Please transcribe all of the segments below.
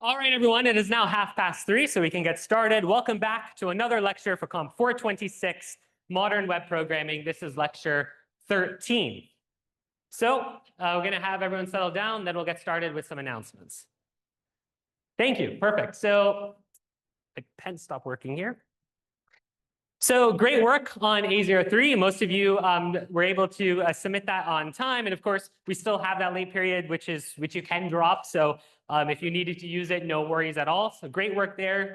All right, everyone, it is now 3:30, so we can get started. Welcome back to another lecture for Comp 426, Modern Web Programming. This is lecture 13. So we're going to have everyone settle down, then we'll get started with some announcements. Thank you. Perfect. So the pen stopped working here. So great work on A03. Most of you were able to submit that on time. And of course, we still have that late period, which you can drop. So if you needed to use it, no worries at all. So great work there.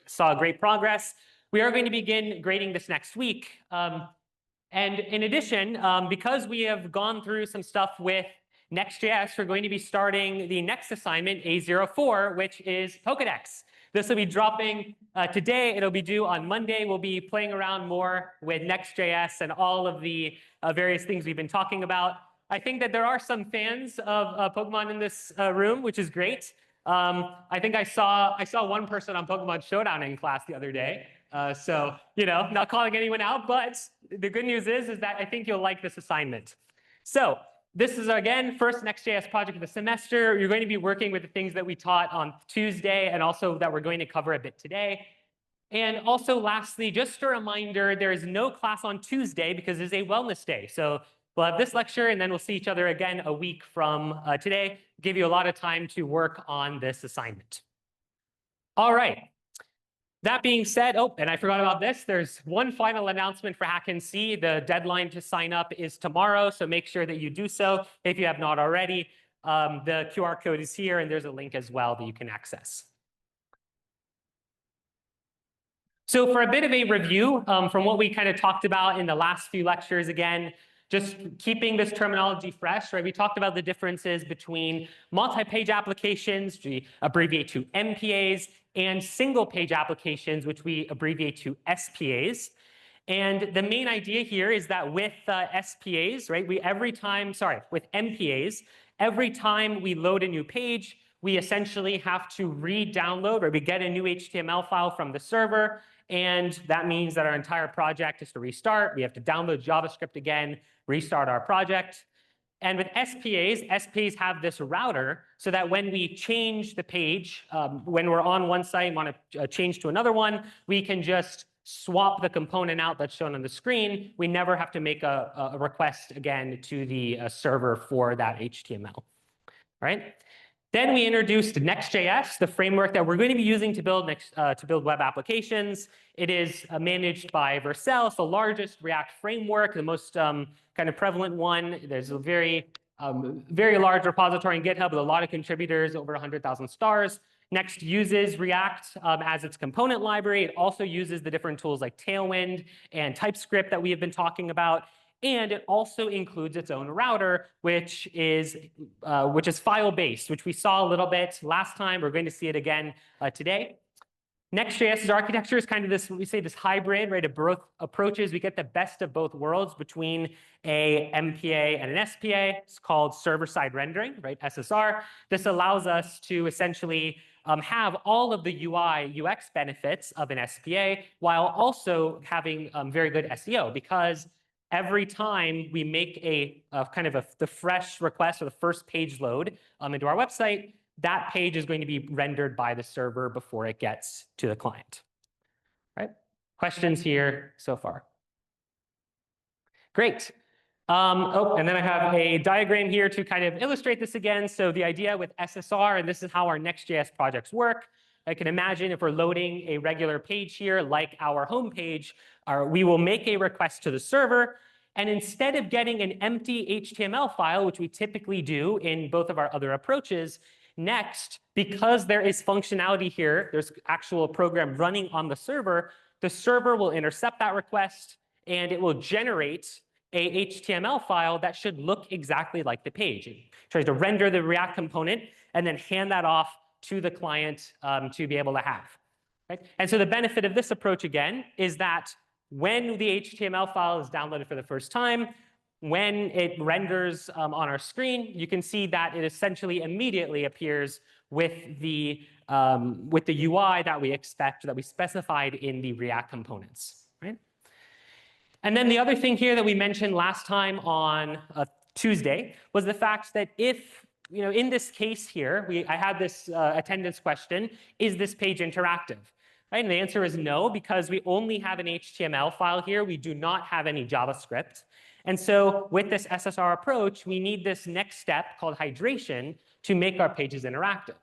Saw great progress. We are going to begin grading this next week. And in addition, because we have gone through some stuff with Next.js, we're going to be starting the next assignment, A04, which is Pokedex. This will be dropping today. It'll be due on Monday. We'll be playing around more with Next.js and all of the various things we've been talking about. I think that there are some fans of Pokemon in this room, which is great. I think I saw one person on Pokemon Showdown in class the other day. So, not calling anyone out, but the good news is that I think you'll like this assignment. So this is, again, first Next.js project of the semester. You're going to be working with the things that we taught on Tuesday and also that we're going to cover a bit today. And also, lastly, just a reminder, there is no class on Tuesday because it's a wellness day. So we'll have this lecture, and then we'll see each other again a week from today. Give you a lot of time to work on this assignment. All right. That being said, and I forgot about this. There's one final announcement for HackNC. The deadline to sign up is tomorrow, so make sure that you do so if you have not already. The QR code is here, and there's a link as well that you can access. So for a bit of a review from what we kind of talked about in the last few lectures, again, just keeping this terminology fresh, right? We talked about the differences between multi-page applications, we abbreviate to MPAs, and single-page applications, which we abbreviate to SPAs. And the main idea here is that with SPAs, right, with MPAs, every time we load a new page, we essentially have to re-download, or we get a new HTML file from the server. And that means that our entire project is to restart. We have to download JavaScript again, restart our project. And with SPAs have this router so that when we change the page, when we're on one site and want to change to another one, we can just swap the component out that's shown on the screen. We never have to make a request again to the server for that HTML, right? Then we introduced Next.js, the framework that we're going to be using to build web applications. It is managed by Vercel. It's the largest React framework, the most kind of prevalent one. There's a very large repository in GitHub with a lot of contributors, over 100,000 stars. Next uses React as its component library. It also uses the different tools like Tailwind and TypeScript that we have been talking about. And it also includes its own router, which is file-based, which we saw a little bit last time. We're going to see it again today. Next.js's architecture is kind of this hybrid, right, of both approaches. We get the best of both worlds between a MPA and an SPA. It's called server-side rendering, right, SSR. This allows us to essentially have all of the UI, UX benefits of an SPA while also having very good SEO, because every time we make the fresh request or the first page load into our website, that page is going to be rendered by the server before it gets to the client. Right? Questions here so far? Great. And then I have a diagram here to kind of illustrate this again. So the idea with SSR, and this is how our Next.js projects work. I can imagine if we're loading a regular page here, like our home page, we will make a request to the server. And instead of getting an empty HTML file, which we typically do in both of our other approaches, Next, because there is functionality here, there's actual program running on the server will intercept that request, and it will generate a HTML file that should look exactly like the page. It tries to render the React component and then hand that off to the client to be able to have. Right? And so the benefit of this approach, again, is that when the HTML file is downloaded for the first time, when it renders on our screen, you can see that it essentially immediately appears with the UI that we expect, that we specified in the React components. Right? And then the other thing here that we mentioned last time on Tuesday was the fact that if in this case here, I had this attendance question, is this page interactive? Right? And the answer is no, because we only have an HTML file here. We do not have any JavaScript. And so with this SSR approach, we need this next step called hydration to make our pages interactive.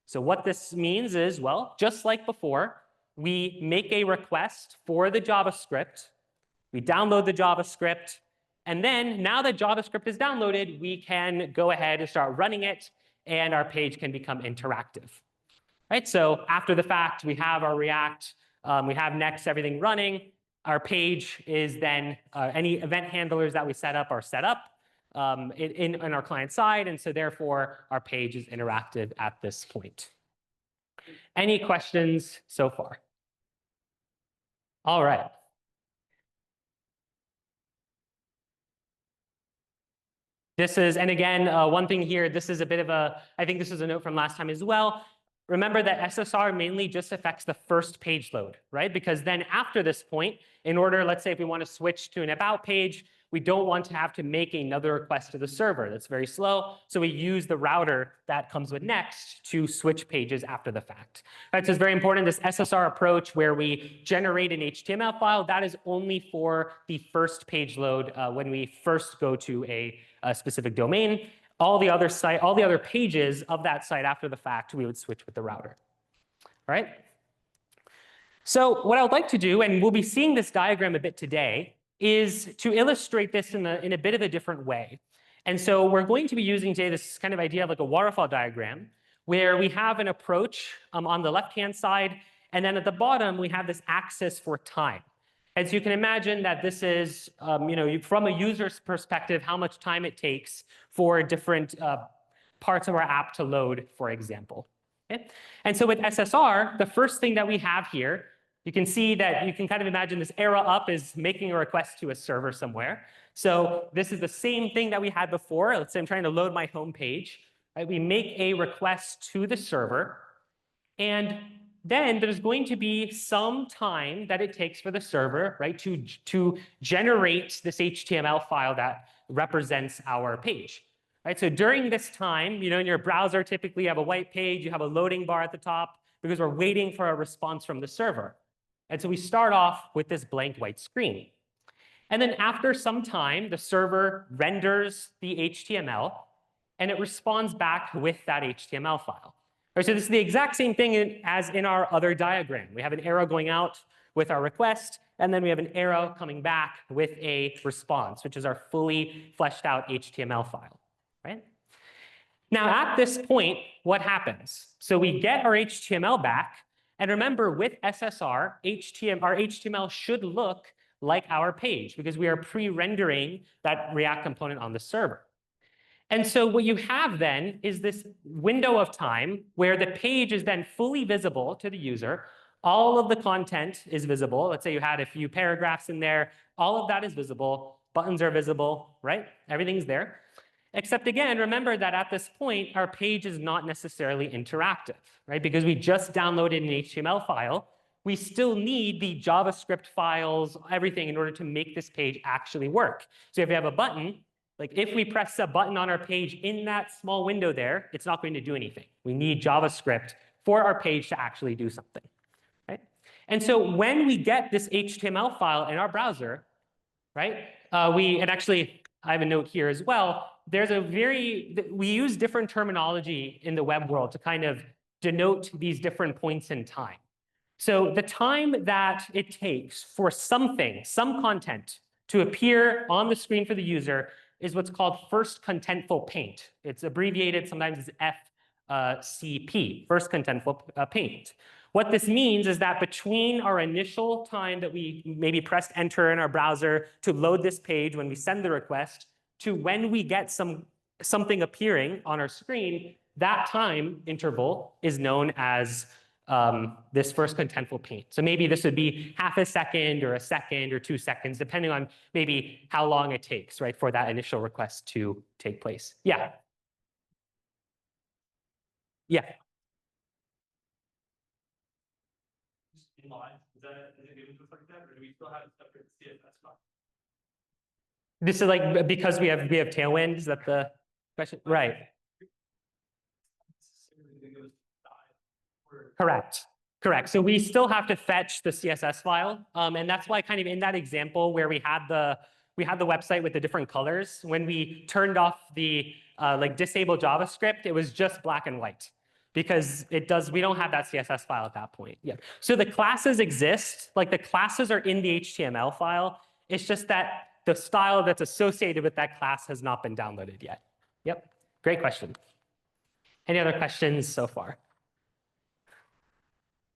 So what this means is, well, just like before, we make a request for the JavaScript. We download the JavaScript. And then now that JavaScript is downloaded, we can go ahead and start running it, and our page can become interactive. Right? So after the fact, we have our React, we have Next, everything running. Our page is then, any event handlers that we set up are set up in our client side. And so therefore, our page is interactive at this point. Any questions so far? All right. This is, and again, one thing here, this is a bit of I think this is a note from last time as well. Remember that SSR mainly just affects the first page load, right? Because then after this point, in order, let's say if we want to switch to an about page, we don't want to have to make another request to the server. That's very slow. So we use the router that comes with Next to switch pages after the fact. Right, so it's very important, this SSR approach where we generate an HTML file, that is only for the first page load when we first go to a specific domain. All the other pages of that site after the fact, we would switch with the router. All right? So what I would like to do, and we'll be seeing this diagram a bit today, is to illustrate this in a bit of a different way. And so we're going to be using today this kind of idea of like a waterfall diagram, where we have an approach on the left-hand side, and then at the bottom, we have this axis for time. And so you can imagine that this is, from a user's perspective, how much time it takes for different parts of our app to load, for example. Okay? And so with SSR, the first thing that we have here, you can see that you can kind of imagine this arrow up is making a request to a server somewhere. So this is the same thing that we had before. Let's say I'm trying to load my home page. Right? We make a request to the server, and then there's going to be some time that it takes for the server, right, to generate this HTML file that represents our page. Right? So during this time, in your browser, typically you have a white page, you have a loading bar at the top because we're waiting for a response from the server. And so we start off with this blank white screen. And then after some time, the server renders the HTML, and it responds back with that HTML file. Right, so this is the exact same thing as in our other diagram. We have an arrow going out with our request, and then we have an arrow coming back with a response, which is our fully fleshed out HTML file. Right? Now, at this point, what happens? So we get our HTML back. And remember, with SSR, our HTML should look like our page because we are pre-rendering that React component on the server. And so what you have then is this window of time where the page is then fully visible to the user. All of the content is visible. Let's say you had a few paragraphs in there. All of that is visible. Buttons are visible, right? Everything's there. Except again, remember that at this point, our page is not necessarily interactive, right? Because we just downloaded an HTML file. We still need the JavaScript files, everything in order to make this page actually work. So if we have a button, like if we press a button on our page in that small window there, it's not going to do anything. We need JavaScript for our page to actually do something, right? And so when we get this HTML file in our browser, right, and actually I have a note here as well, we use different terminology in the web world to kind of denote these different points in time. So the time that it takes for some content to appear on the screen for the user is what's called first contentful paint. It's abbreviated sometimes as FCP, first contentful paint. What this means is that between our initial time that we maybe pressed enter in our browser to load this page when we send the request to when we get something appearing on our screen, that time interval is known as this first contentful paint. So maybe this would be half a second or 2 seconds, depending on maybe how long it takes, right, for that initial request to take place. Yeah. Yeah. This is like because we have Tailwind. Is that the question? Right. Correct. Correct. So we still have to fetch the CSS file. And that's why kind of in that example where we had the website with the different colors, when we turned off the like disable JavaScript, it was just black and white because we don't have that CSS file at that point. Yeah. So the classes exist, like the classes are in the HTML file. It's just that the style that's associated with that class has not been downloaded yet. Yep. Great question. Any other questions so far?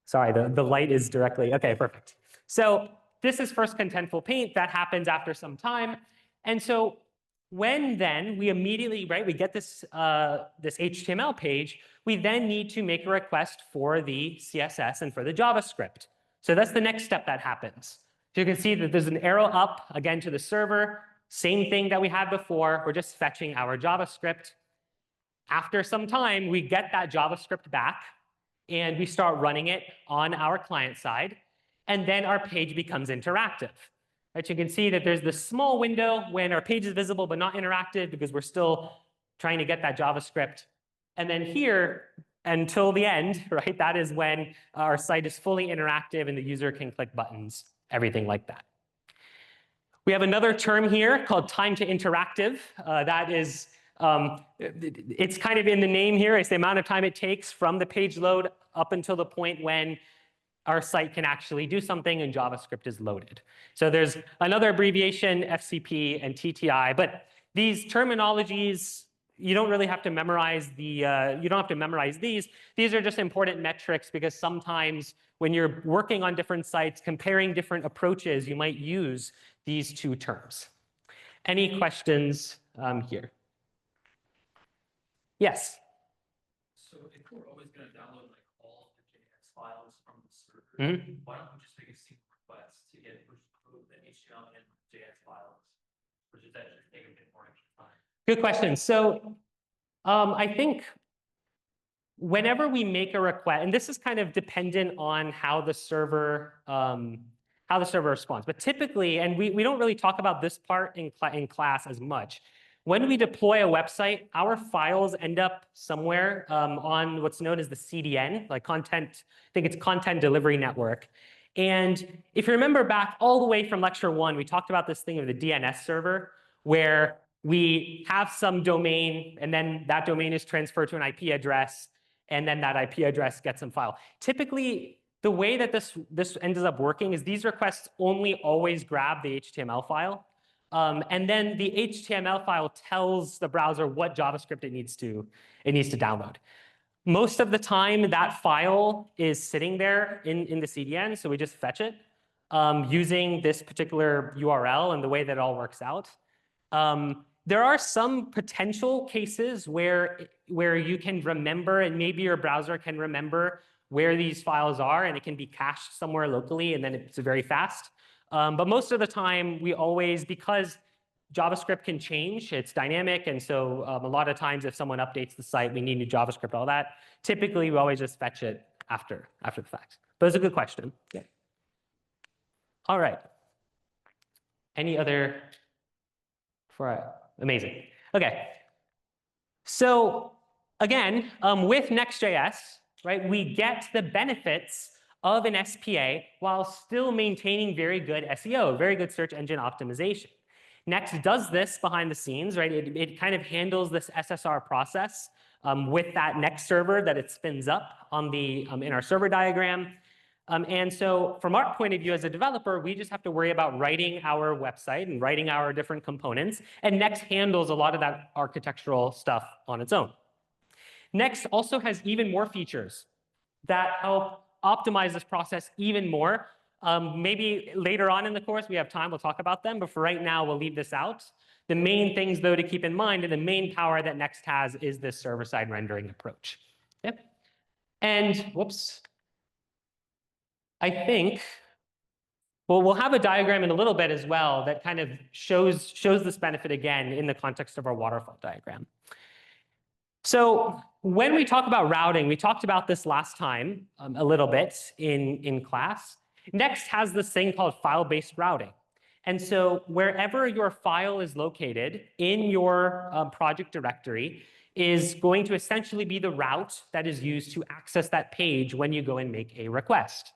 Sorry, the light is directly, okay, perfect. So this is first contentful paint. That happens after some time. And so when then we immediately, right, we get this, this HTML page, we then need to make a request for the CSS and for the JavaScript. So that's the next step that happens. So you can see that there's an arrow up again to the server. Same thing that we had before. We're just fetching our JavaScript. After some time, we get that JavaScript back and we start running it on our client side. And then our page becomes interactive. Right? You can see that there's this small window when our page is visible but not interactive because we're still trying to get that JavaScript. And then here, until the end, right, that is when our site is fully interactive and the user can click buttons, everything like that. We have another term here called time to interactive. That is, it's kind of in the name here. It's the amount of time it takes from the page load up until the point when our site can actually do something and JavaScript is loaded. So there's another abbreviation, FCP and TTI, but these terminologies, you don't really have to memorize you don't have to memorize these. These are just important metrics because sometimes when you're working on different sites, comparing different approaches, you might use these two terms. Any questions here? Yes? So if we're always going to download like all the JS files from the server, why don't we just make a single request to get both the HTML and JS files? Or does that just take a bit more extra time? Good question. So I think whenever we make a request, and this is kind of dependent on how the server responds, but typically, and we don't really talk about this part in class as much. When we deploy a website, our files end up somewhere on what's known as the CDN, like content, I think it's Content Delivery Network. And if you remember back all the way from lecture 1, we talked about this thing of the DNS server, where we have some domain, and then that domain is transferred to an IP address, and then that IP address gets some file. Typically, the way that this ends up working is these requests only always grab the HTML file. And then the HTML file tells the browser what JavaScript it needs to download. Most of the time, that file is sitting there in the CDN, so we just fetch it using this particular URL and the way that it all works out. There are some potential cases where you can remember, and maybe your browser can remember where these files are, and it can be cached somewhere locally, and then it's very fast. But most of the time, we always, because JavaScript can change, it's dynamic, and so a lot of times if someone updates the site, we need new JavaScript, all that. Typically, we always just fetch it after the fact. But it's a good question. Yeah. All right. Any other? Amazing. Okay. So again, with Next.js, right, we get the benefits of an SPA while still maintaining very good SEO, very good search engine optimization. Next does this behind the scenes, right? It kind of handles this SSR process with that Next server that it spins up on the in our server diagram. And so from our point of view as a developer, we just have to worry about writing our website and writing our different components. And Next handles a lot of that architectural stuff on its own. Next also has even more features that help optimize this process even more. Maybe later on in the course, we have time, we'll talk about them. But for right now, we'll leave this out. The main things, though, to keep in mind, and the main power that Next has is this server-side rendering approach. Yep. And whoops. I think, well, we'll have a diagram in a little bit as well that kind of shows this benefit again in the context of our waterfall diagram. So when we talk about routing, we talked about this last time a little bit in class. Next has this thing called file-based routing. And so wherever your file is located in your project directory, is going to essentially be the route that is used to access that page when you go and make a request.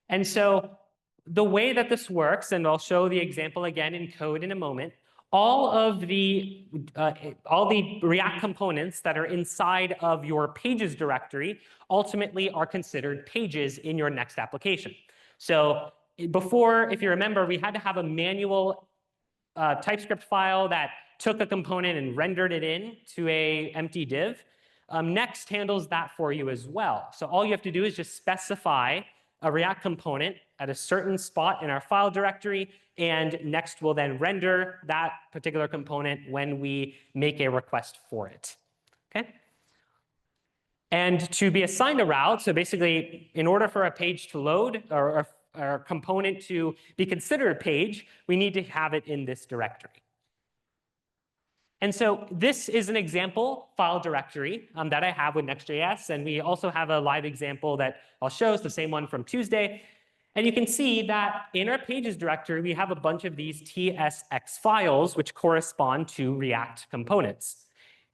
And so the way that this works, and I'll show the example again in code in a moment, all the React components that are inside of your pages directory ultimately are considered pages in your next application. So before, if you remember, we had to have a manual TypeScript file that took a component and rendered it in to a empty div. Next handles that for you as well. So all you have to do is just specify a React component at a certain spot in our file directory, and Next will then render that particular component when we make a request for it. Okay? And to be assigned a route, so basically, in order for a page to load or a component to be considered a page, we need to have it in this directory. And so this is an example file directory that I have with Next.js. And we also have a live example that I'll show. It's the same one from Tuesday. And you can see that in our pages directory, we have a bunch of these TSX files, which correspond to React components.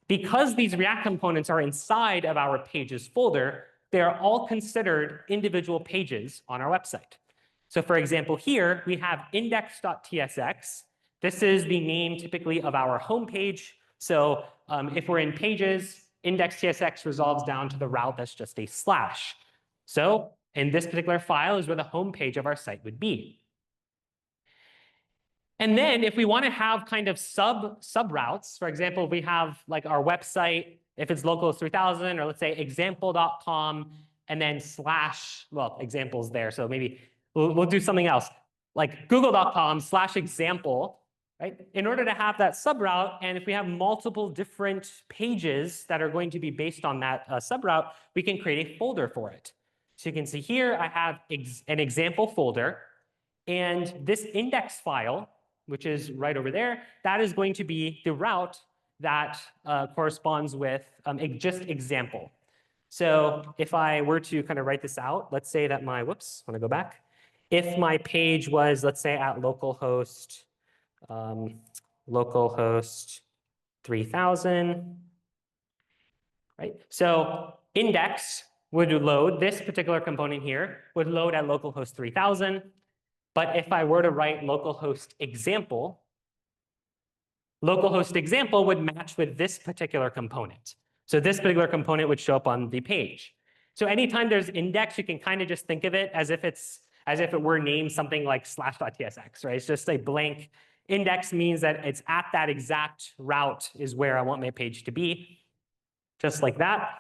Because these React components are inside of our pages folder, they are all considered individual pages on our website. So for example, here we have index.tsx. This is the name typically of our home page. So if we're in pages, index.tsx resolves down to the route that's just a slash. So in this particular file is where the home page of our site would be. And then if we want to have kind of sub routes, for example, we have like our website, if it's localhost 3000, or let's say example.com, and then slash, well, examples there. So maybe we'll do something else, like google.com/example. Right? In order to have that subroute, and if we have multiple different pages that are going to be based on that subroute, we can create a folder for it. So you can see here, I have an example folder, and this index file, which is right over there, that is going to be the route that corresponds with just example. So if I were to kind of write this out, let's say that my, whoops, want to go back. If my page was, let's say, at localhost 3000, right? So index would load, this particular component here would load at localhost 3000. But if I were to write localhost example would match with this particular component. So this particular component would show up on the page. So anytime there's index, you can kind of just think of it as if it were named something like slash.tsx, right? It's just a blank. Index means that it's at that exact route is where I want my page to be, just like that.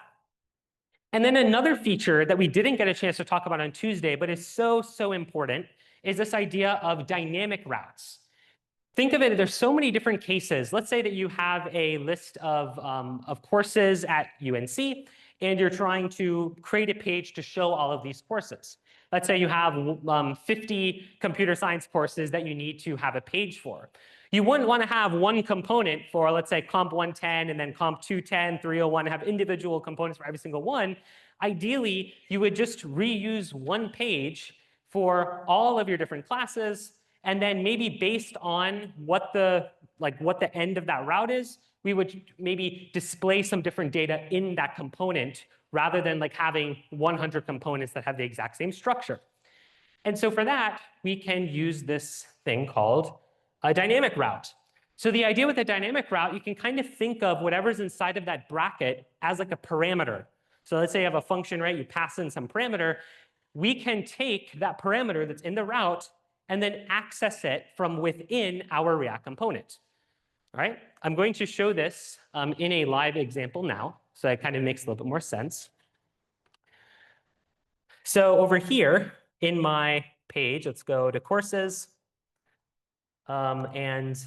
And then another feature that we didn't get a chance to talk about on Tuesday, but is so important, is this idea of dynamic routes. Think of it, there's so many different cases. Let's say that you have a list of courses at UNC, and you're trying to create a page to show all of these courses. Let's say you have 50 computer science courses that you need to have a page for. You wouldn't want to have one component for, let's say, Comp 110 and then Comp 210, 301, have individual components for every single one. Ideally, you would just reuse one page for all of your different classes, and then maybe based on what the end of that route is, we would maybe display some different data in that component rather than like having 100 components that have the exact same structure. And so for that, we can use this thing called a dynamic route. So the idea with a dynamic route, you can kind of think of whatever's inside of that bracket as like a parameter. So let's say you have a function, right? You pass in some parameter. We can take that parameter that's in the route and then access it from within our React component. All right, I'm going to show this in a live example now, so it kind of makes a little bit more sense. So over here in my page, let's go to courses. And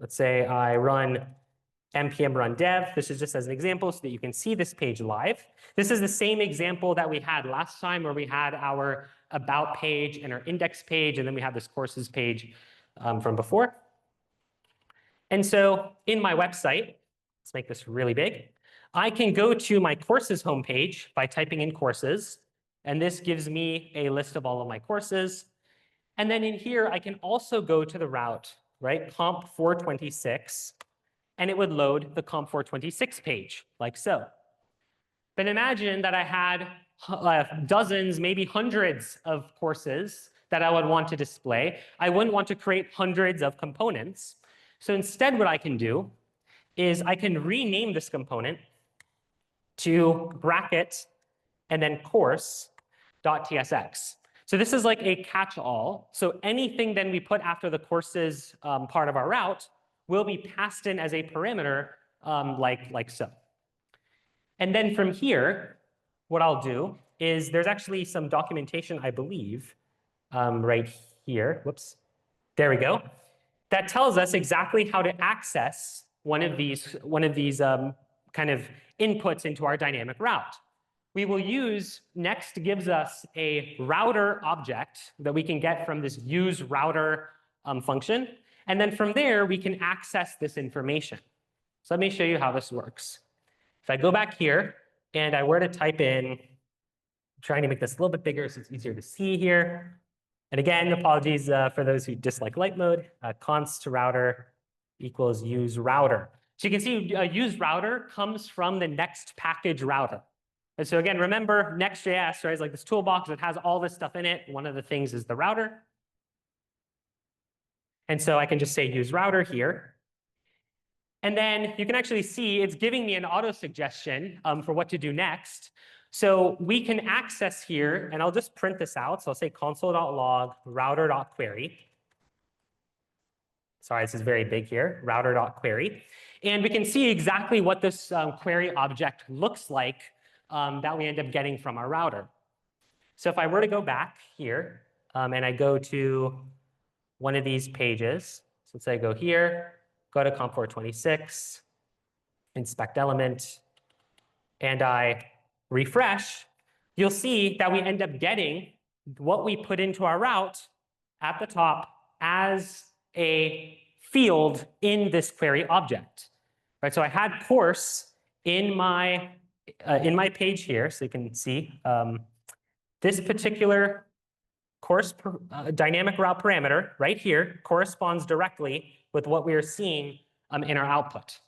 let's say I run npm run dev. This is just as an example so that you can see this page live. This is the same example that we had last time where we had our about page and our index page, and then we have this courses page from before. And so in my website, let's make this really big, I can go to my courses homepage by typing in courses, and this gives me a list of all of my courses. And then in here, I can also go to the route, right, comp 426, and it would load the COMP426 page, like so. But imagine that I had dozens, maybe hundreds of courses that I would want to display. I wouldn't want to create hundreds of components. So instead, what I can do is I can rename this component to bracket and then course.tsx. So this is like a catch-all. So anything then we put after the courses part of our route will be passed in as a parameter like so. And then from here, what I'll do is there's actually some documentation, I believe, right here. Whoops. There we go. That tells us exactly how to access one of these kind of inputs into our dynamic route. We will use, next gives us a router object that we can get from this use router function. And then from there, we can access this information. So let me show you how this works. If I go back here and I were to type in, I'm trying to make this a little bit bigger so it's easier to see here. And again, apologies for those who dislike light mode, const router equals use router. So you can see use router comes from the next package router. And so again, remember Next.js, right, is like this toolbox that has all this stuff in it. One of the things is the router. And so I can just say use router here. And then you can actually see it's giving me an auto suggestion for what to do next. So we can access here, and I'll just print this out. So I'll say console.log router.query. Sorry, this is very big here, router.query. And we can see exactly what this query object looks like that we end up getting from our router. So if I were to go back here and I go to one of these pages, so let's say I go here, go to COMP426, inspect element, and I refresh, you'll see that we end up getting what we put into our route at the top as a field in this query object. Right, so I had course in my page here, so you can see this particular course dynamic route parameter right here corresponds directly with what we are seeing in our output.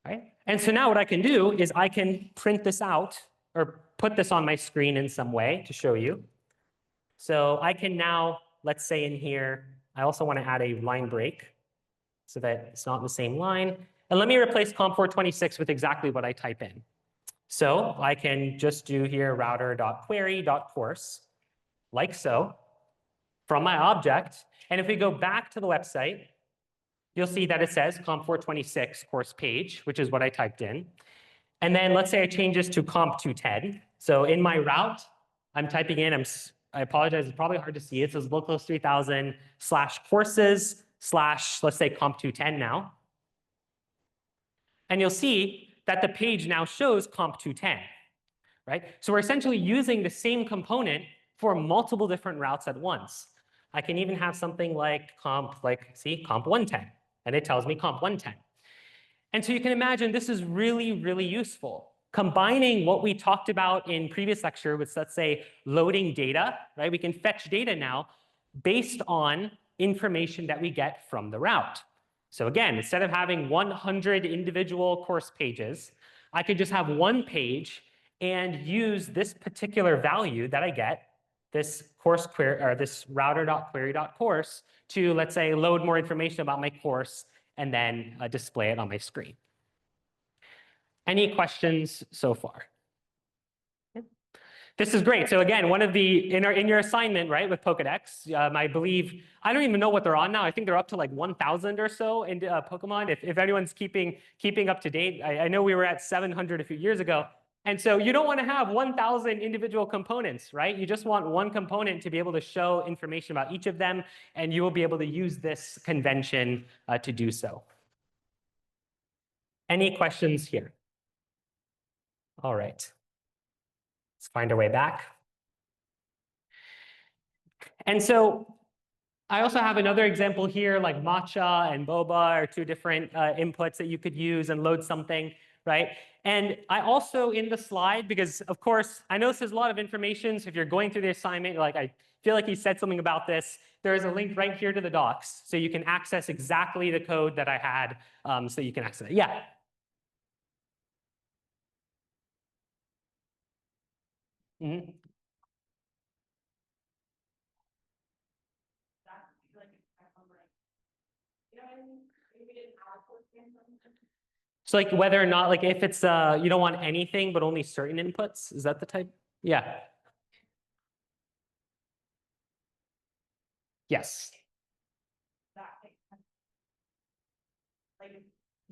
Right? And so now what I can do is I can print this out or put this on my screen in some way to show you. So I can now, let's say in here, I also want to add a line break so that it's not the same line. And let me replace COMP426 with exactly what I type in. So I can just do here router.query.course, like so, from my object. And if we go back to the website, you'll see that it says COMP426 course page, which is what I typed in. And then let's say I change this to COMP210. So in my route, I'm typing in, I apologize, it's probably hard to see. It says localhost 3000 /courses / let's say COMP210 now. And you'll see that the page now shows COMP210, right? So we're essentially using the same component for multiple different routes at once. I can even have something like COMP110, and it tells me COMP110. And so you can imagine this is really, really useful. Combining what we talked about in previous lecture with, let's say, loading data, right? We can fetch data now based on information that we get from the route. So again, instead of having 100 individual course pages, I could just have one page and use this particular value that I get, this course query or this router.query.course, to, let's say, load more information about my course and then display it on my screen. Any questions so far? This is great. So again, one of the, in your assignment, right, with Pokedex, I believe, I don't even know what they're on now. I think they're up to like 1,000 or so in Pokemon. If anyone's keeping up to date, I know we were at 700 a few years ago. And so you don't want to have 1,000 individual components, right? You just want one component to be able to show information about each of them, and you will be able to use this convention to do so. Any questions here? All right. Let's find our way back. And so I also have another example here, like Matcha and Boba are two different inputs that you could use and load something, right? And I also in the slide, because of course, I know this is a lot of information, so if you're going through the assignment, like I feel like he said something about this. There is a link right here to the docs, so you can access exactly the code that I had, so you can access it. Yeah. Mhm. So like whether or not, like if it's you don't want anything but only certain inputs, is that the type? Yeah. Yes.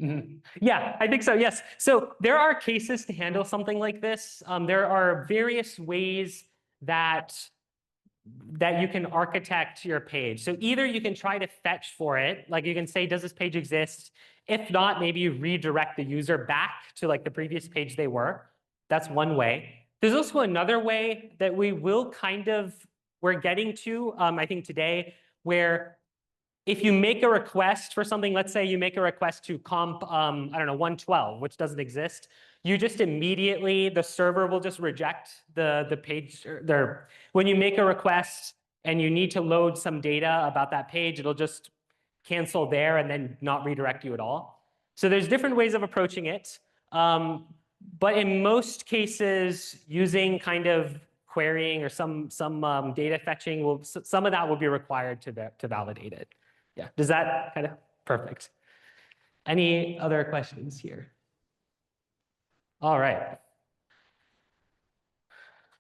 Mhm. Yeah, I think so. Yes. So there are cases to handle something like this. There are various ways that you can architect your page. So either you can try to fetch for it, like you can say, does this page exist? If not, maybe you redirect the user back to like the previous page they were. That's one way. There's also another way that we're getting to, I think today, where if you make a request for something, let's say you make a request to comp, I don't know, 112, which doesn't exist, you just immediately, the server will just reject the page. When you make a request and you need to load some data about that page, it'll just cancel there and then not redirect you at all. So there's different ways of approaching it. But in most cases, using kind of querying or some data fetching, some of that will be required to validate it. Yeah, does that kind of perfect? Any other questions here? All right.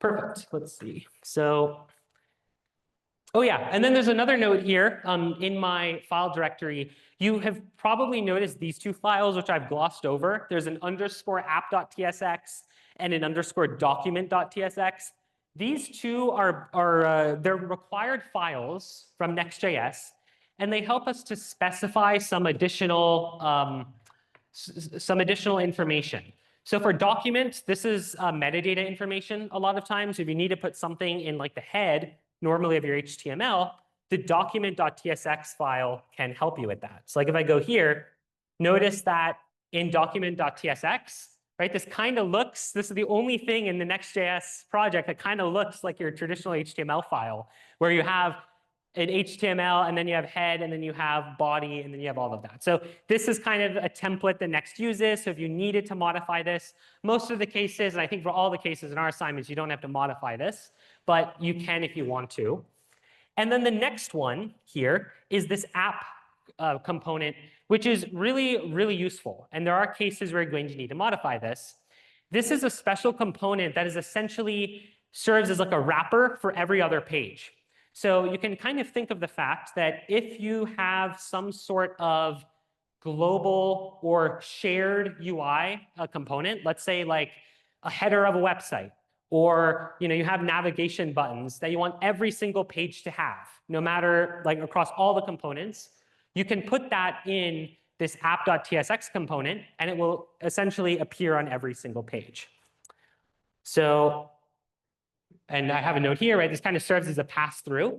Perfect. Let's see. So, oh yeah, and then there's another note here in my file directory. You have probably noticed these two files, which I've glossed over. There's an underscore app.tsx and an underscore document.tsx. These two are they're required files from Next.js, and they help us to specify some additional information. So for document, this is metadata information a lot of times. If you need to put something in like the head, normally of your HTML, the document.tsx file can help you with that. So like if I go here, notice that in document.tsx, right, this is the only thing in the Next.js project that kind of looks like your traditional HTML file, where you have an HTML, and then you have head, and then you have body, and then you have all of that. So this is kind of a template that Next uses. So if you needed to modify this, most of the cases, and I think for all the cases in our assignments, you don't have to modify this, but you can if you want to. And then the next one here is this app component, which is really, really useful. And there are cases where you're going to need to modify this. This is a special component that is essentially serves as like a wrapper for every other page. So you can kind of think of the fact that if you have some sort of global or shared UI component, let's say like a header of a website, or you have navigation buttons that you want every single page to have, no matter like across all the components, you can put that in this app.tsx component, and it will essentially appear on every single page. So, and I have a note here, right? This kind of serves as a pass-through.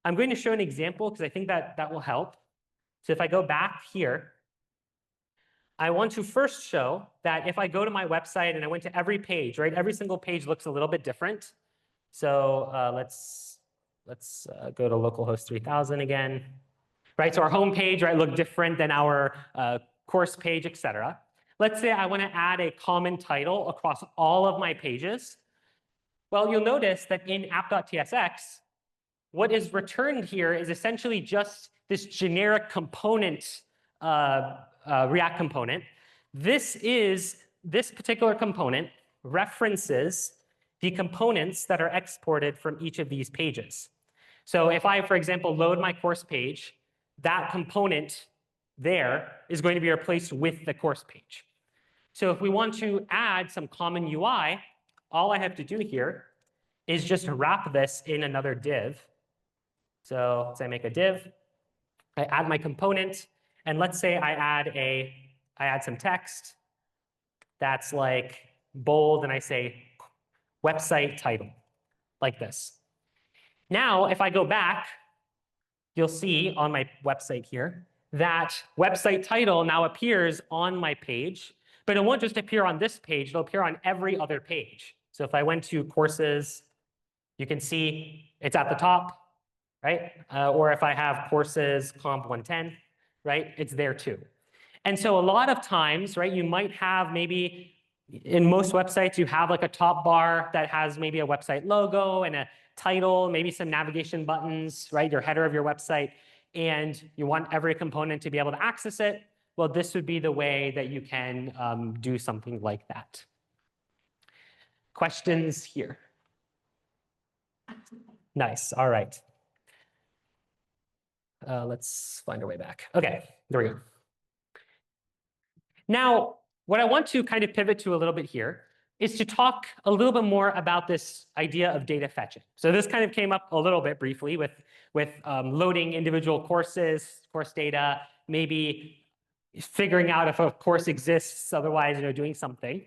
I'm going to show an example because I think that will help. So if I go back here, I want to first show that if I go to my website and I went to every page, right? Every single page looks a little bit different. So let's go to localhost 3000 again, right? So our home page, right, look different than our course page, etc. Let's say I want to add a common title across all of my pages. Well, you'll notice that in app.tsx, what is returned here is essentially just this generic component, React component. This particular component references the components that are exported from each of these pages. So if I, for example, load my course page, that component there is going to be replaced with the course page. So if we want to add some common UI, all I have to do here is just wrap this in another div. So let's say I make a div, I add my component, and let's say I add some text that's like bold, and I say website title, like this. Now, if I go back, you'll see on my website here that website title now appears on my page, but it won't just appear on this page, it'll appear on every other page. So if I went to courses, you can see it's at the top, right? Or if I have courses comp 110, right, it's there too. And so a lot of times, right, you might have maybe in most websites, you have like a top bar that has maybe a website logo and a title, maybe some navigation buttons, right, your header of your website, and you want every component to be able to access it. Well, this would be the way that you can do something like that. Questions here? Nice. All right. Let's find our way back. Okay, there we go. Now, what I want to kind of pivot to a little bit here is to talk a little bit more about this idea of data fetching. So this kind of came up a little bit briefly with loading individual courses, course data, maybe figuring out if a course exists, otherwise, doing something.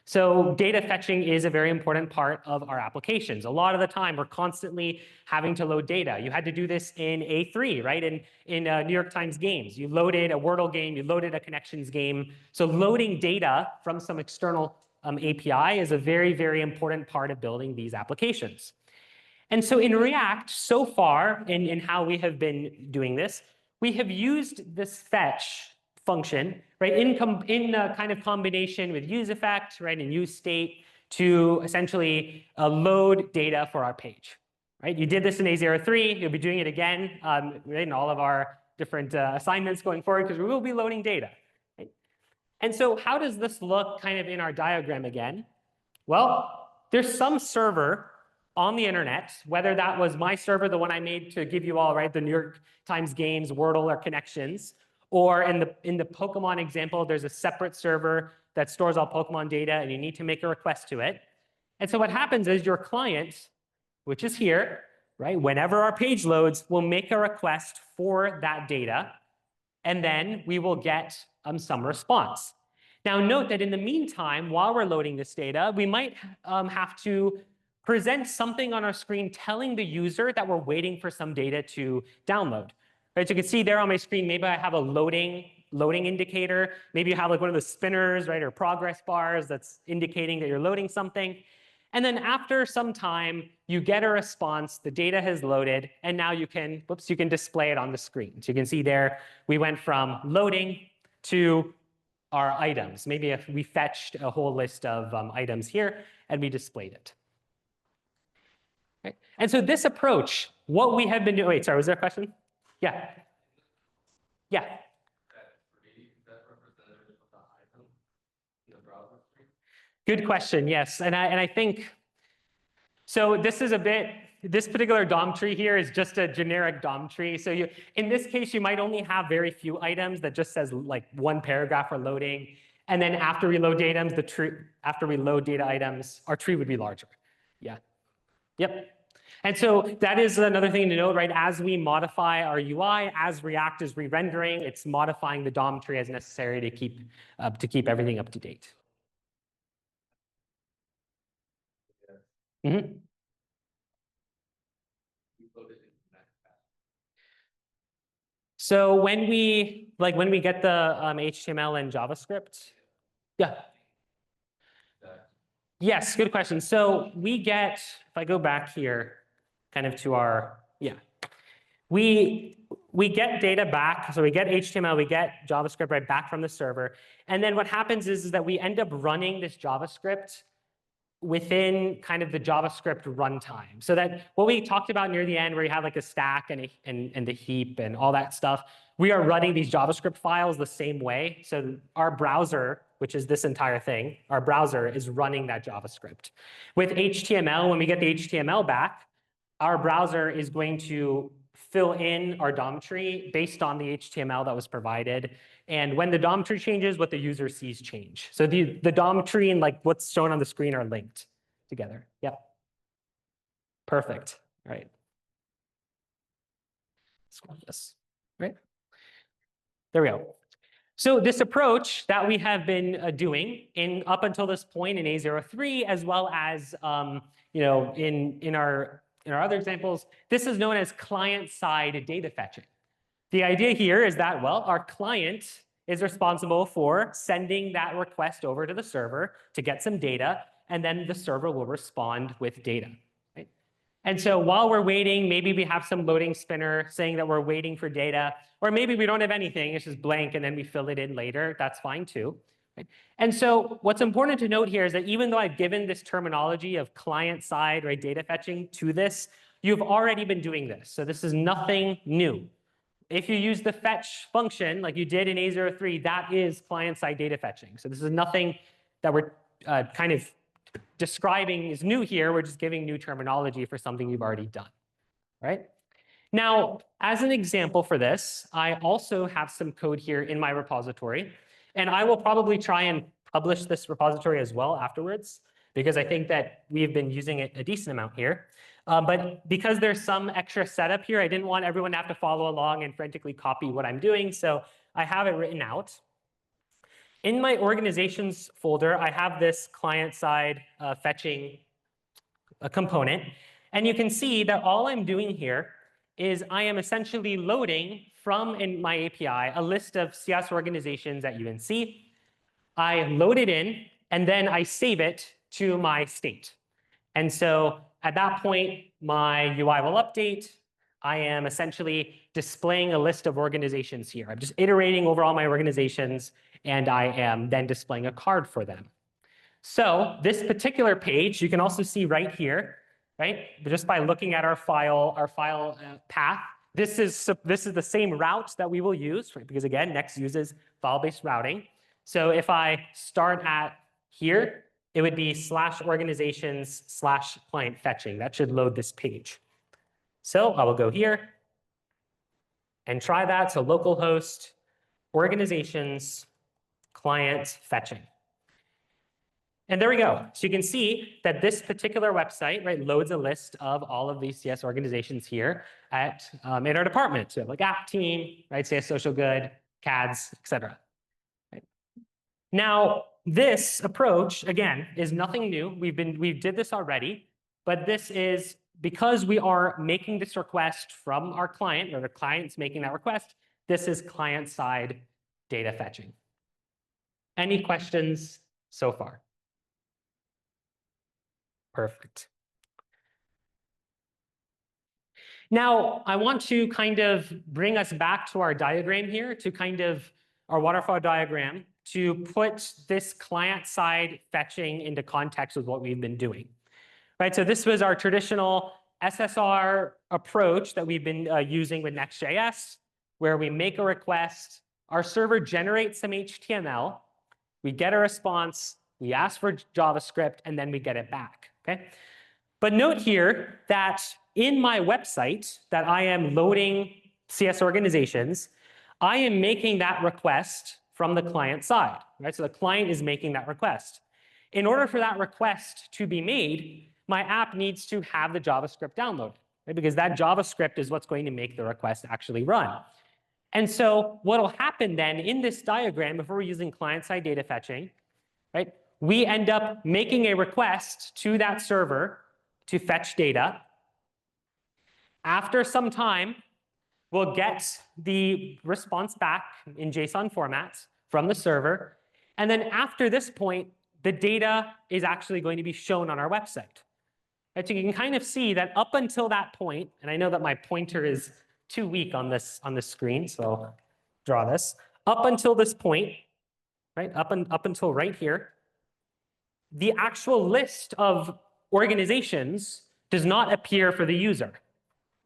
So data fetching is a very important part of our applications. A lot of the time, we're constantly having to load data. You had to do this in A3, right? In New York Times Games, you loaded a Wordle game, you loaded a Connections game. So loading data from some external API is a very, very important part of building these applications. And so in React, so far in how we have been doing this, we have used this fetch function, right, in kind of combination with useEffect, right, and useState to essentially load data for our page, right? You did this in A03, you'll be doing it again right, in all of our different assignments going forward because we will be loading data. Right? And so how does this look kind of in our diagram again? Well, there's some server on the internet, whether that was my server, the one I made to give you all, right, the New York Times Games, Wordle, or Connections, or in the Pokemon example, there's a separate server that stores all Pokemon data, and you need to make a request to it. And so what happens is your client, which is here, right, whenever our page loads, will make a request for that data, and then we will get some response. Now, note that in the meantime, while we're loading this data, we might have to present something on our screen telling the user that we're waiting for some data to download. Right, so you can see there on my screen, maybe I have a loading indicator. Maybe you have like one of the spinners, right, or progress bars that's indicating that you're loading something. And then after some time, you get a response, the data has loaded, and now you can display it on the screen. So you can see there, we went from loading to our items. Maybe if we fetched a whole list of items here, and we displayed it. Right? And so this approach, what we have been doing, wait, sorry, was there a question? Yeah. Yeah. Good question. Yes, and I think so. This is this particular DOM tree here is just a generic DOM tree. So in this case, you might only have very few items that just says like one paragraph for loading, and then after we load data items, our tree would be larger. Yeah. Yep. And so that is another thing to note, right? As we modify our UI, as React is re-rendering, it's modifying the DOM tree as necessary to keep everything up to date. Mm-hmm. So when we get the HTML and JavaScript, yeah. Yes, good question. So we get, if I go back here, kind of to our, yeah. We get data back, so we get HTML, we get JavaScript right back from the server. And then what happens is that we end up running this JavaScript within kind of the JavaScript runtime. So that what we talked about near the end, where you have like a stack and the heap and all that stuff, we are running these JavaScript files the same way. So our browser, which is this entire thing, our browser is running that JavaScript. With HTML, when we get the HTML back, our browser is going to fill in our DOM tree based on the HTML that was provided. And when the DOM tree changes, what the user sees change. So the DOM tree and like what's shown on the screen are linked together. Yep. Perfect. All right. Scroll this. Right. There we go. So this approach that we have been doing up until this point in A03, as well as in our other examples, this is known as client-side data fetching. The idea here is that, well, our client is responsible for sending that request over to the server to get some data, and then the server will respond with data. Right? And so while we're waiting, maybe we have some loading spinner saying that we're waiting for data, or maybe we don't have anything, it's just blank, and then we fill it in later. That's fine too. Right? And so what's important to note here is that even though I've given this terminology of client-side, right, data fetching to this, you've already been doing this. So this is nothing new. If you use the fetch function like you did in A03, that is client-side data fetching. So this is nothing that we're kind of describing is new here. We're just giving new terminology for something you've already done, right? Now, as an example for this, I also have some code here in my repository, and I will probably try and publish this repository as well afterwards, because I think that we've been using it a decent amount here. But because there's some extra setup here, I didn't want everyone to have to follow along and frantically copy what I'm doing, so I have it written out. In my organizations folder, I have this client-side fetching component. And you can see that all I'm doing here is I am essentially loading from in my API a list of CS organizations at UNC. I load it in, and then I save it to my state. And so at that point, my UI will update. I am essentially displaying a list of organizations here. I'm just iterating over all my organizations, and I am then displaying a card for them. So this particular page, you can also see right here, right? Just by looking at our file path, this is the same route that we will use, right? Because again, Next uses file-based routing. So if I start at here, it would be /organizations/client fetching. That should load this page. So I will go here and try that. So localhost organizations client fetching. And there we go. So you can see that this particular website, right, loads a list of all of these CS organizations here at in our department. So we have like App Team, right, CS Social Good, CADS, et cetera. Right? Now, this approach, again, is nothing new. We did this already, but this is because we are making this request from our client, or the client's making that request, this is client-side data fetching. Any questions so far? Perfect. Now, I want to kind of bring us back to our diagram here, to kind of our waterfall diagram, to put this client-side fetching into context with what we've been doing. Right, so this was our traditional SSR approach that we've been using with Next.js, where we make a request, our server generates some HTML, we get a response, we ask for JavaScript, and then we get it back. Okay? But note here that in my website that I am loading CS organizations, I am making that request from the client side. Right? So the client is making that request. In order for that request to be made, my app needs to have the JavaScript downloaded, right? Because that JavaScript is what's going to make the request actually run. And so what will happen then in this diagram, if we're using client-side data fetching, right, we end up making a request to that server to fetch data. After some time, we'll get the response back in JSON formats from the server. And then after this point, the data is actually going to be shown on our website. Right, so you can kind of see that up until that point, and I know that my pointer is too weak on this screen, so I'll draw this. Up until this point, right, up until right here, the actual list of organizations does not appear for the user.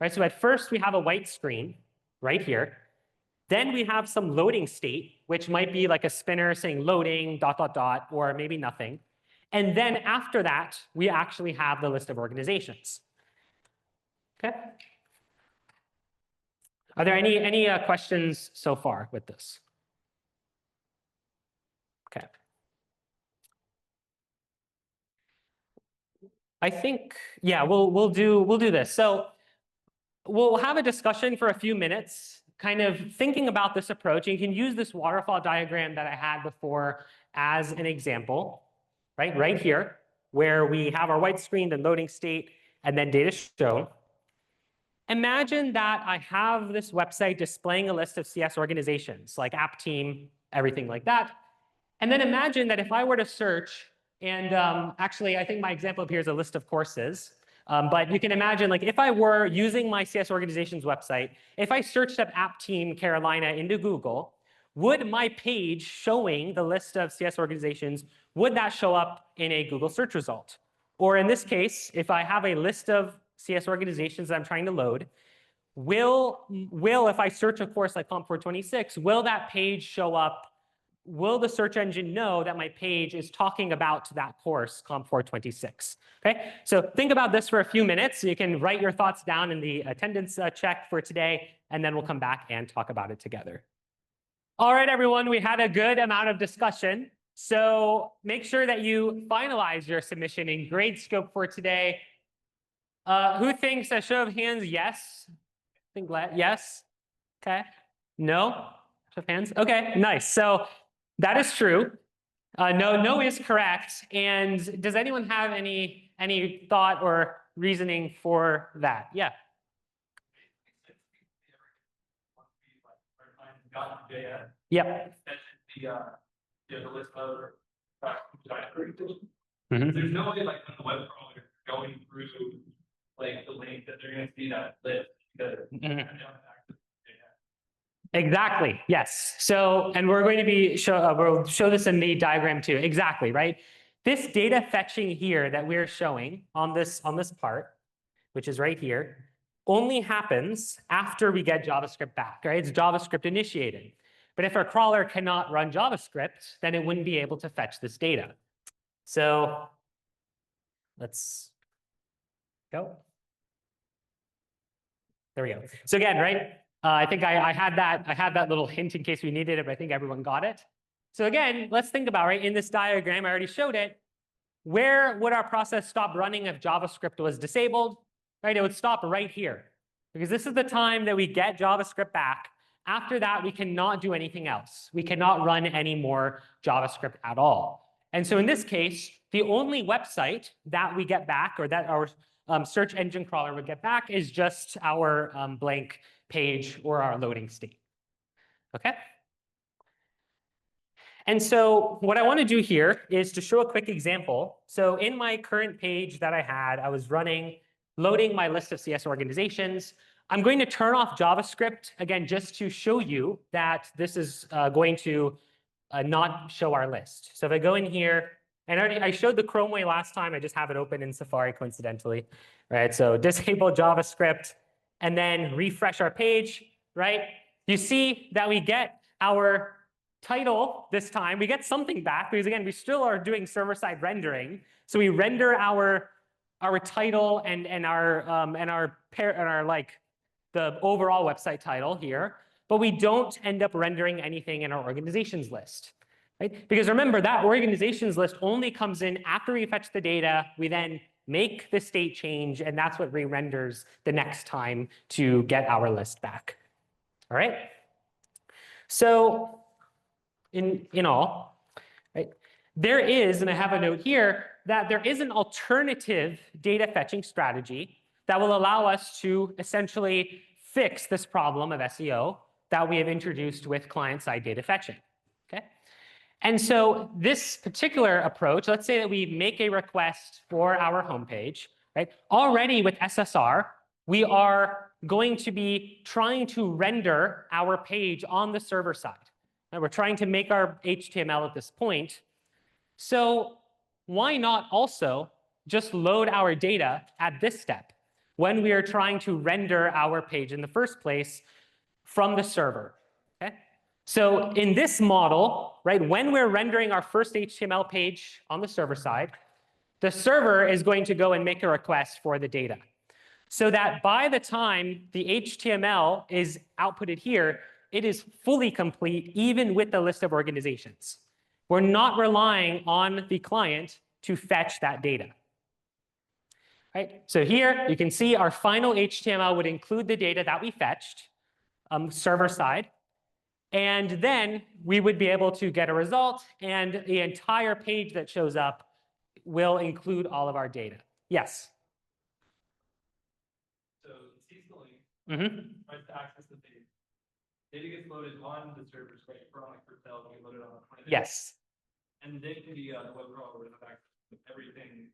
Right, so at first we have a white screen right here. Then we have some loading state, which might be like a spinner saying loading, ... or maybe nothing. And then after that, we actually have the list of organizations. Okay. Are there any questions so far with this? Okay. I think, yeah, we'll do this. So we'll have a discussion for a few minutes, kind of thinking about this approach. And you can use this waterfall diagram that I had before as an example. Right here, where we have our white screen, the loading state, and then data shown. Imagine that I have this website displaying a list of CS organizations, like App Team, everything like that. And then imagine that if I were to search, and actually, I think my example up here is a list of courses. But you can imagine, like, if I were using my CS organization's website, if I searched up App Team Carolina into Google, would my page showing the list of CS organizations, would that show up in a Google search result? Or in this case, if I have a list of CS organizations that I'm trying to load, will if I search a course like Comp 426, will that page show up? Will the search engine know that my page is talking about that course, Comp 426? Okay, so think about this for a few minutes. You can write your thoughts down in the attendance check for today, and then we'll come back and talk about it together. All right, everyone, we had a good amount of discussion. So make sure that you finalize your submission in Gradescope for today. Who thinks, a show of hands, yes? I think yes. Okay. No? Show of hands. Okay, nice. So that is true. No is correct. And does anyone have any thought or reasoning for that? Yeah. Yep. The list of Mhm. there's no way, like, when the web crawler going through, like, the link that they're going to see that list because Exactly. Yes. So, and we're going to be we'll show this in the diagram too. Exactly. Right. This data fetching here that we're showing on this part, which is right here, only happens after we get JavaScript back. Right. It's JavaScript initiated. But if our crawler cannot run JavaScript, then it wouldn't be able to fetch this data. So let's go. There we go. So again, right? I think I had that little hint in case we needed it, but I think everyone got it. So again, let's think about, right, in this diagram, I already showed it. Where would our process stop running if JavaScript was disabled? Right, it would stop right here, because this is the time that we get JavaScript back. After that, we cannot do anything else. We cannot run any more JavaScript at all. And so in this case, the only website that we get back, or that our search engine crawler would get back, is just our blank page or our loading state. Okay? And so what I want to do here is to show a quick example. So in my current page that I had, I was loading my list of CS organizations. I'm going to turn off JavaScript, again, just to show you that this is going to not show our list. So if I go in here, and I showed the Chrome way last time, I just have it open in Safari coincidentally, right? So disable JavaScript, and then refresh our page, right? You see that we get our title this time. We get something back because, again, we still are doing server-side rendering. So we render our title and our like the overall website title here, but we don't end up rendering anything in our organizations list, right? Because remember, that organizations list only comes in after we fetch the data. We then make the state change, and that's what re-renders the next time to get our list back. All right. So in all, right, there is, and I have a note here, that there is an alternative data fetching strategy that will allow us to essentially fix this problem of SEO that we have introduced with client-side data fetching. Okay. And so this particular approach, let's say that we make a request for our homepage, right? Already with SSR, we are going to be trying to render our page on the server side. And we're trying to make our HTML at this point. So why not also just load our data at this step when we are trying to render our page in the first place from the server? Okay? So in this model, right, when we're rendering our first HTML page on the server side, the server is going to go and make a request for the data, so that by the time the HTML is outputted here, it is fully complete, even with the list of organizations. We're not relying on the client to fetch that data. Right? So here you can see our final HTML would include the data that we fetched server side. And then we would be able to get a result, and the entire page that shows up will include all of our data. Yes? So it sees the link, Mm-hmm. tries to access the page. Data gets loaded on the servers, right? For like Vertel, you load it on the client. Yes. And then the web crawler would have access to everything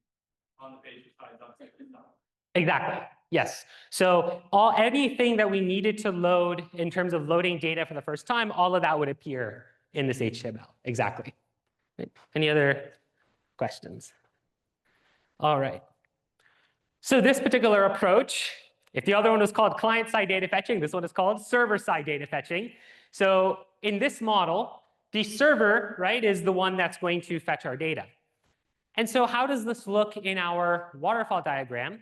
on the page besides on the stuff. Exactly. Yes. So anything that we needed to load in terms of loading data for the first time, all of that would appear in this HTML. Exactly. Right. Any other questions? All right. So this particular approach, if the other one was called client-side data fetching, this one is called server-side data fetching. So in this model, the server, right, is the one that's going to fetch our data. And so how does this look in our waterfall diagram?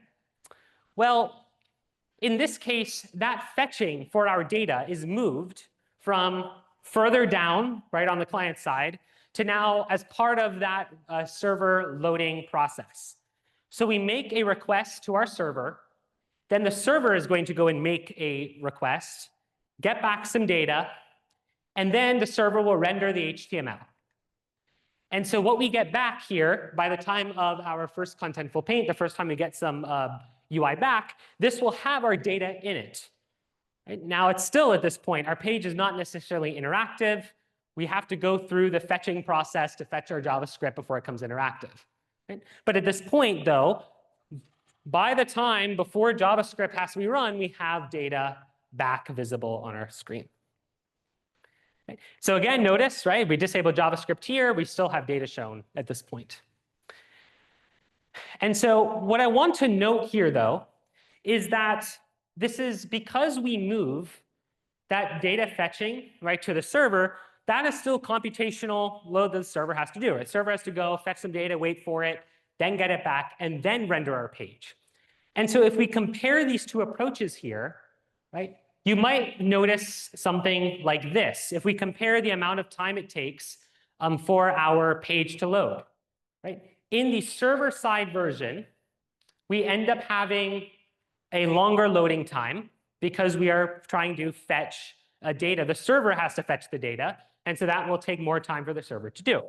Well, in this case, that fetching for our data is moved from further down, right, on the client side, to now as part of that server loading process. So we make a request to our server, then the server is going to go and make a request, get back some data, and then the server will render the HTML. And so what we get back here by the time of our first contentful paint, the first time we get some UI back, this will have our data in it. Right? Now it's still at this point, our page is not necessarily interactive. We have to go through the fetching process to fetch our JavaScript before it comes interactive. Right? But at this point though, by the time before JavaScript has to be run, we have data back visible on our screen. Right? So again, notice, right, we disabled JavaScript here, we still have data shown at this point. And so what I want to note here, though, is that this is because we move that data fetching, right, to the server, that is still computational load that the server has to do. The server has to go fetch some data, wait for it, then get it back, and then render our page. And so if we compare these two approaches here, right, you might notice something like this. If we compare the amount of time it takes for our page to load, right? In the server-side version, we end up having a longer loading time because we are trying to fetch data. The server has to fetch the data, and so that will take more time for the server to do.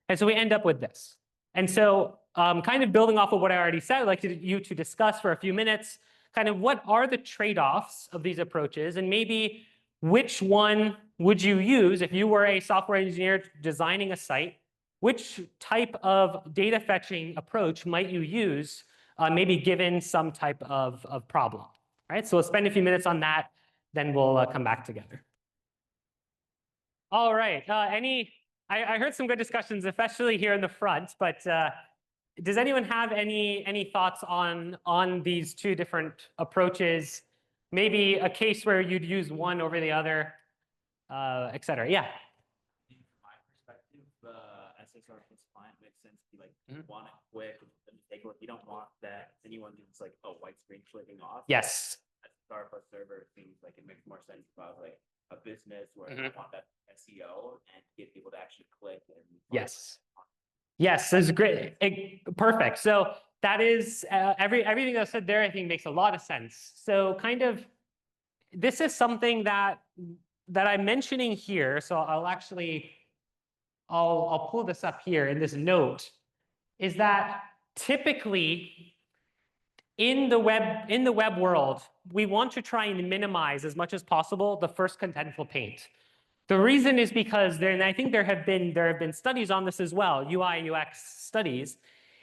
And so we end up with this. And so kind of building off of what I already said, I'd like you to discuss for a few minutes kind of what are the trade-offs of these approaches, and maybe which one would you use if you were a software engineer designing a site? Which type of data fetching approach might you use, maybe given some type of problem? Right? So we'll spend a few minutes on that, then we'll come back together. All right. I heard some good discussions, especially here in the front, but does anyone have any thoughts on these two different approaches? Maybe a case where you'd use one over the other, et cetera. Yeah. From my perspective, SSR plus client makes sense. You want it quick, take a look. You don't want that anyone just like white screen flipping off. Yes. SSR plus server seems like it makes more sense about like a business where you want that SEO and get people to actually click. And yes. Yes, that's great. Perfect. So that is everything I said there, I think makes a lot of sense. So kind of this is something that I'm mentioning here. So I'll pull this up here in this note, is that typically in the web world, we want to try and minimize as much as possible the first contentful paint. The reason is because and I think there have been studies on this as well, UI UX studies,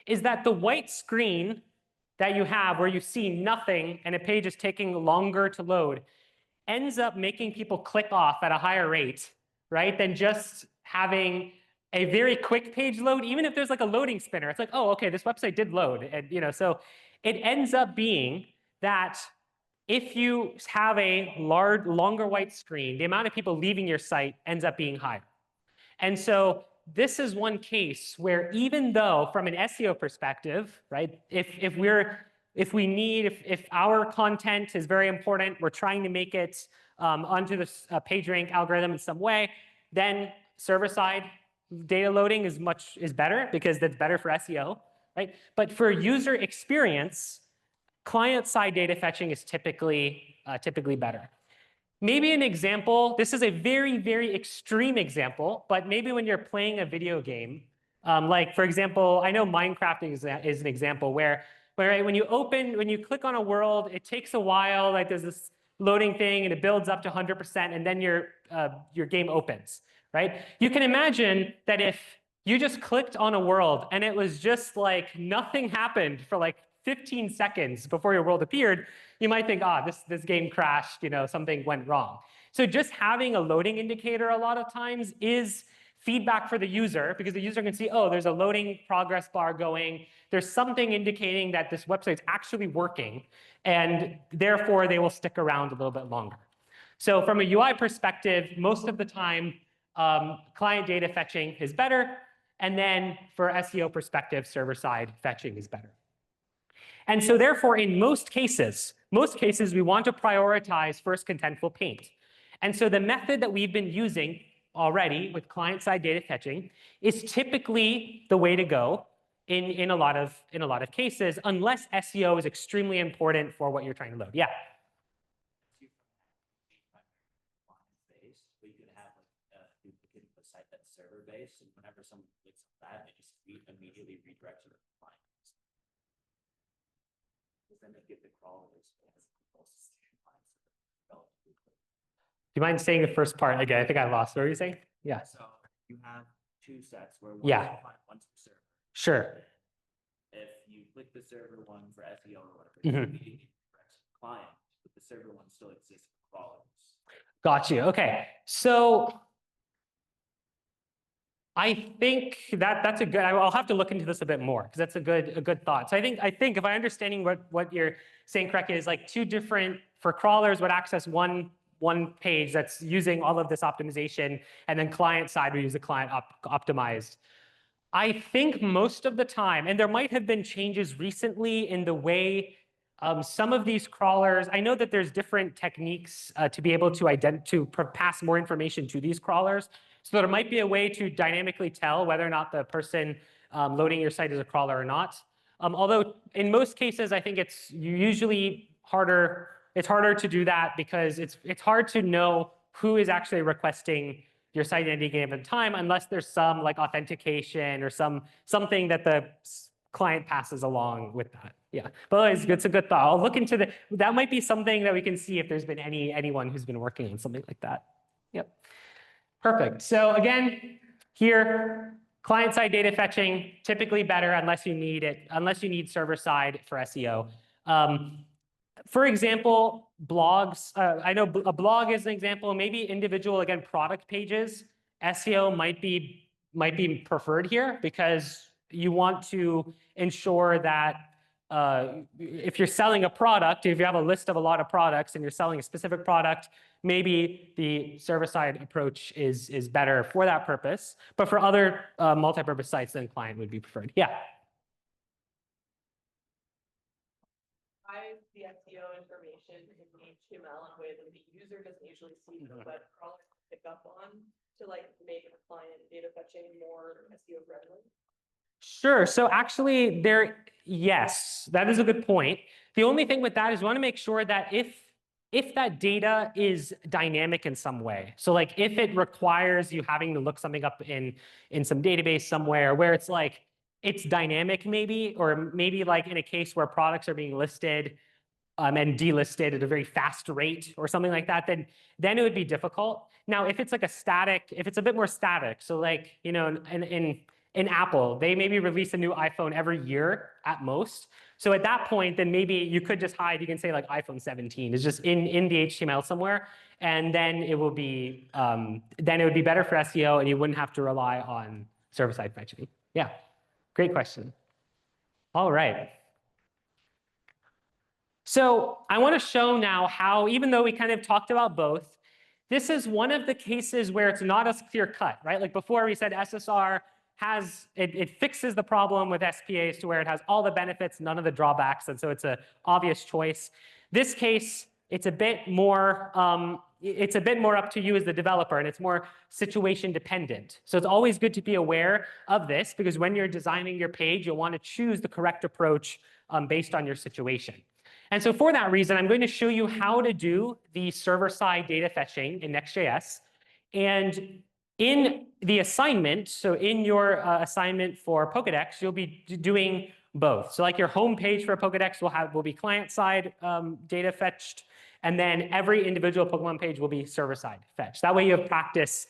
is that the white screen that you have where you see nothing and a page is taking longer to load ends up making people click off at a higher rate, right, than just having a very quick page load. Even if there's like a loading spinner, it's like, oh, okay, this website did load, and so it ends up being that if you have a longer white screen, the amount of people leaving your site ends up being higher. And so this is one case where even though from an SEO perspective, right, if our content is very important, we're trying to make it onto the PageRank algorithm in some way, then server-side data loading is better because that's better for SEO, right? But for user experience, client-side data fetching is typically better. Maybe an example, this is a very, very extreme example, but maybe when you're playing a video game, like for example, I know Minecraft is an example where when you click on a world, it takes a while, like there's this loading thing and it builds up to 100% and then your game opens, right? You can imagine that if you just clicked on a world and it was just like nothing happened for like 15 seconds before your world appeared, you might think, ah, this game crashed, something went wrong. So just having a loading indicator a lot of times is feedback for the user, because the user can see, oh, there's a loading progress bar going. There's something indicating that this website's actually working, and therefore they will stick around a little bit longer. So from a UI perspective, most of the time, client data fetching is better. And then for SEO perspective, server-side fetching is better. And so therefore, in most cases, we want to prioritize first contentful paint. And so the method that we've been using already with client-side data fetching is typically the way to go in a lot of cases, unless SEO is extremely important for what you're trying to load. Yeah. We could have like a duplicate of a site that's server based, and whenever someone clicks on that, it just immediately redirects to the client. Then they get the crawlers. Do you mind saying the first part again? I think I lost. What were you saying? Yeah. So you have two sets where one's Yeah. for client, one's for server. Sure. If you click the server one for SEO or whatever, Mhm. it immediately redirects to the client, but the server one still exists for crawlers. Got you. Okay. So I think that's a good, I'll have to look into this a bit more because that's a good thought. So I think if I'm understanding what you're saying correctly is like two different, for crawlers would access one page that's using all of this optimization, and then client side we use the client optimized. I think most of the time, and there might have been changes recently in the way some of these crawlers, I know that there's different techniques to be able to pass more information to these crawlers. So there might be a way to dynamically tell whether or not the person loading your site is a crawler or not. Although in most cases, I think it's usually harder. It's harder to do that because it's hard to know who is actually requesting your site at any given time unless there's some like authentication or something that the client passes along with that. Yeah, but it's a good thought. I'll look into that might be something that we can see if there's been anyone who's been working on something like that. Yep. Perfect. So again, here, client-side data fetching, typically better unless you need server-side for SEO. For example, blogs, I know a blog is an example, maybe individual, again, product pages, SEO might be preferred here because you want to ensure that if you're selling a product, if you have a list of a lot of products and you're selling a specific product, maybe the server-side approach is better for that purpose. But for other multi-purpose sites, then client would be preferred. Yeah. Hide the SEO information in HTML in a way that the user doesn't usually see, but web crawlers pick up on to like make the client data fetching more SEO friendly? Sure. So actually yes, that is a good point. The only thing with that is you want to make sure that if that data is dynamic in some way, so like if it requires you having to look something up in some database somewhere where it's like, it's dynamic maybe, or maybe like in a case where products are being listed and delisted at a very fast rate or something like that, then it would be difficult. Now, if it's like if it's a bit more static, so like, in Apple, they maybe release a new iPhone every year at most. So at that point, then maybe you could just hide, you can say like iPhone 17 is just in the HTML somewhere, and then it would be better for SEO and you wouldn't have to rely on server-side fetching. Yeah, great question. All right. So I want to show now how, even though we kind of talked about both, this is one of the cases where it's not as clear cut, right? Like before we said SSR it fixes the problem with SPAs to where it has all the benefits, none of the drawbacks, and so it's an obvious choice. This case, it's a bit more up to you as the developer, and it's more situation dependent. So it's always good to be aware of this, because when you're designing your page, you'll want to choose the correct approach based on your situation. And so for that reason, I'm going to show you how to do the server-side data fetching in Next.js. And in the assignment, so in your assignment for Pokedex, you'll be doing both. So like your home page for Pokedex will be client-side data fetched, and then every individual Pokemon page will be server-side fetched. That way you have practice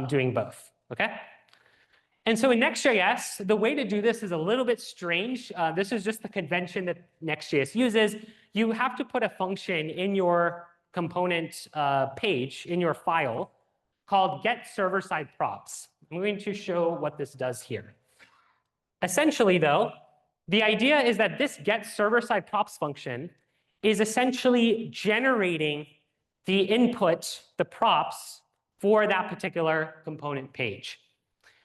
doing both, okay? And so in Next.js, the way to do this is a little bit strange. This is just the convention that Next.js uses. You have to put a function in your component page, in your file, called getServerSideProps. I'm going to show what this does here. Essentially, though, the idea is that this getServerSideProps function is essentially generating the input, the props, for that particular component page.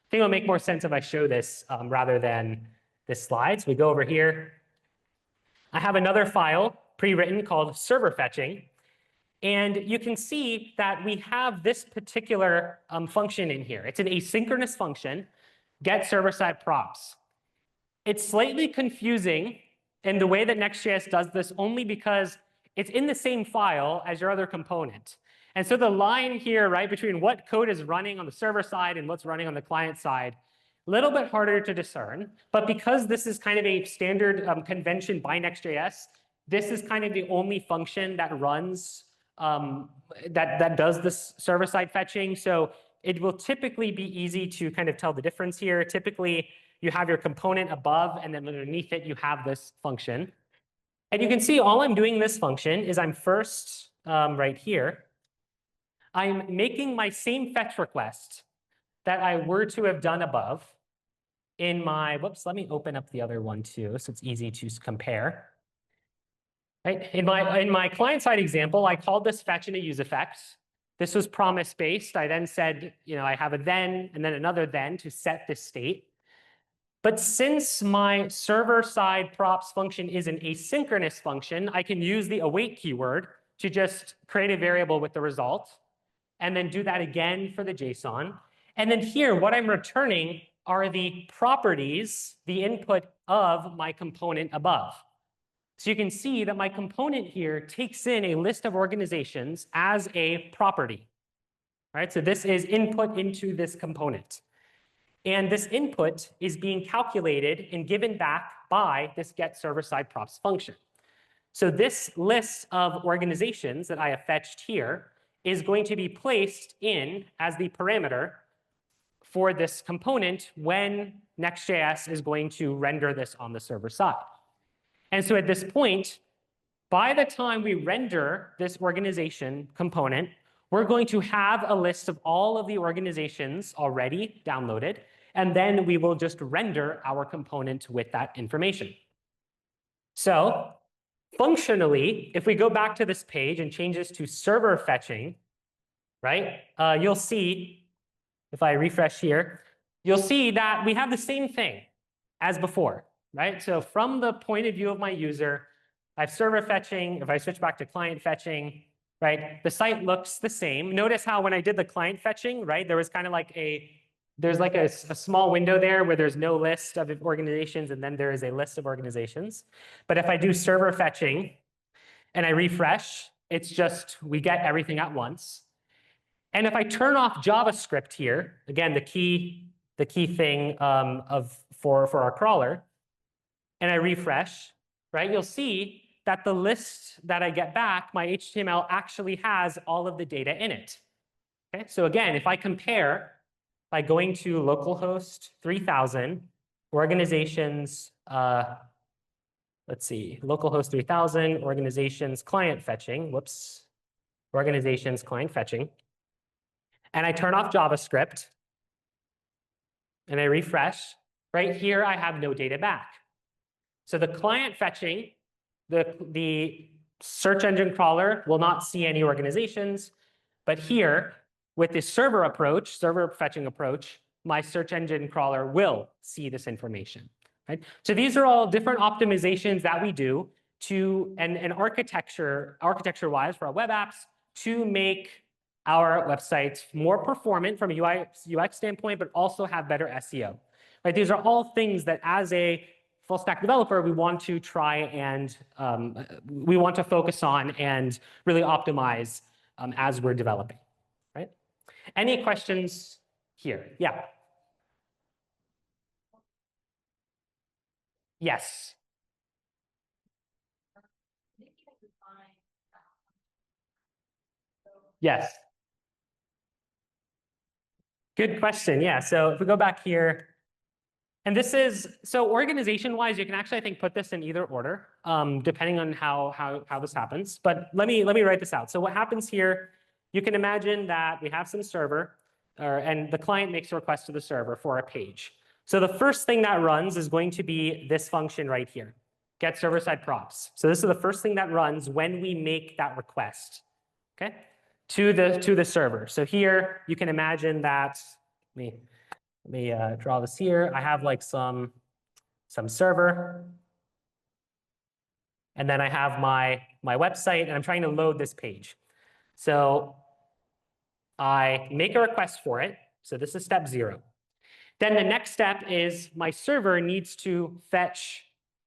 I think it'll make more sense if I show this rather than this slide. So we go over here. I have another file pre-written called server fetching. And you can see that we have this particular function in here. It's an asynchronous function, get server-side props. It's slightly confusing in the way that Next.js does this only because it's in the same file as your other component. And so the line here, right, between what code is running on the server side and what's running on the client side, a little bit harder to discern. But because this is kind of a standard convention by Next.js, this is kind of the only function that runs, that does this server-side fetching. So it will typically be easy to kind of tell the difference here. Typically, you have your component above, and then underneath it, you have this function. And you can see all I'm doing in this function is I'm first, right here, I'm making my same fetch request that I were to have done above in my, whoops, let me open up the other one too, so it's easy to compare. Right? In my client-side example, I called this fetch in a useEffect. This was promise-based. I then said, I have a then and then another then to set this state. But since my server-side props function is an asynchronous function, I can use the await keyword to just create a variable with the result, and then do that again for the JSON. And then here, what I'm returning are the properties, the input of my component above. So you can see that my component here takes in a list of organizations as a property. Right? So this is input into this component. And this input is being calculated and given back by this getServerSideProps function. So this list of organizations that I have fetched here is going to be placed in as the parameter for this component when Next.js is going to render this on the server side. And so at this point, by the time we render this organization component, we're going to have a list of all of the organizations already downloaded, and then we will just render our component with that information. So functionally, if we go back to this page and change this to server fetching, right, you'll see, if I refresh here, you'll see that we have the same thing as before, right? So from the point of view of my user, I have server fetching. If I switch back to client fetching, right, the site looks the same. Notice how when I did the client fetching, right, there was kind of like there's like a small window there where there's no list of organizations, and then there is a list of organizations. But if I do server fetching and I refresh, it's just we get everything at once. And if I turn off JavaScript here, again, the key thing for our crawler, and I refresh, right, you'll see that the list that I get back, my HTML actually has all of the data in it. Okay, so again, if I compare by going to localhost 3000, organizations, let's see, localhost 3000, organizations, client fetching, whoops, organizations, client fetching, and I turn off JavaScript, and I refresh, right here I have no data back. So the client fetching, the search engine crawler will not see any organizations, but here, with this server approach, server fetching approach, my search engine crawler will see this information. Right? So these are all different optimizations that we do to, and architecture-wise for our web apps, to make our websites more performant from a UX standpoint, but also have better SEO. Right? These are all things that as a full stack developer, we want to try and we want to focus on and really optimize as we're developing. Right? Any questions here? Yeah. Yes. Yes. Good question. Yeah. So if we go back here, And this is, so organization-wise, you can actually, I think, put this in either order, depending on how this happens. But let me write this out. So what happens here, you can imagine that we have some server, and the client makes a request to the server for a page. So the first thing that runs is going to be this function right here, get server-side props. So this is the first thing that runs when we make that request, okay, to the server. So here you can imagine that, let me draw this here. I have like some server, and then I have my website, and I'm trying to load this page. So I make a request for it. So this is step 0. Then the next step is my server needs to fetch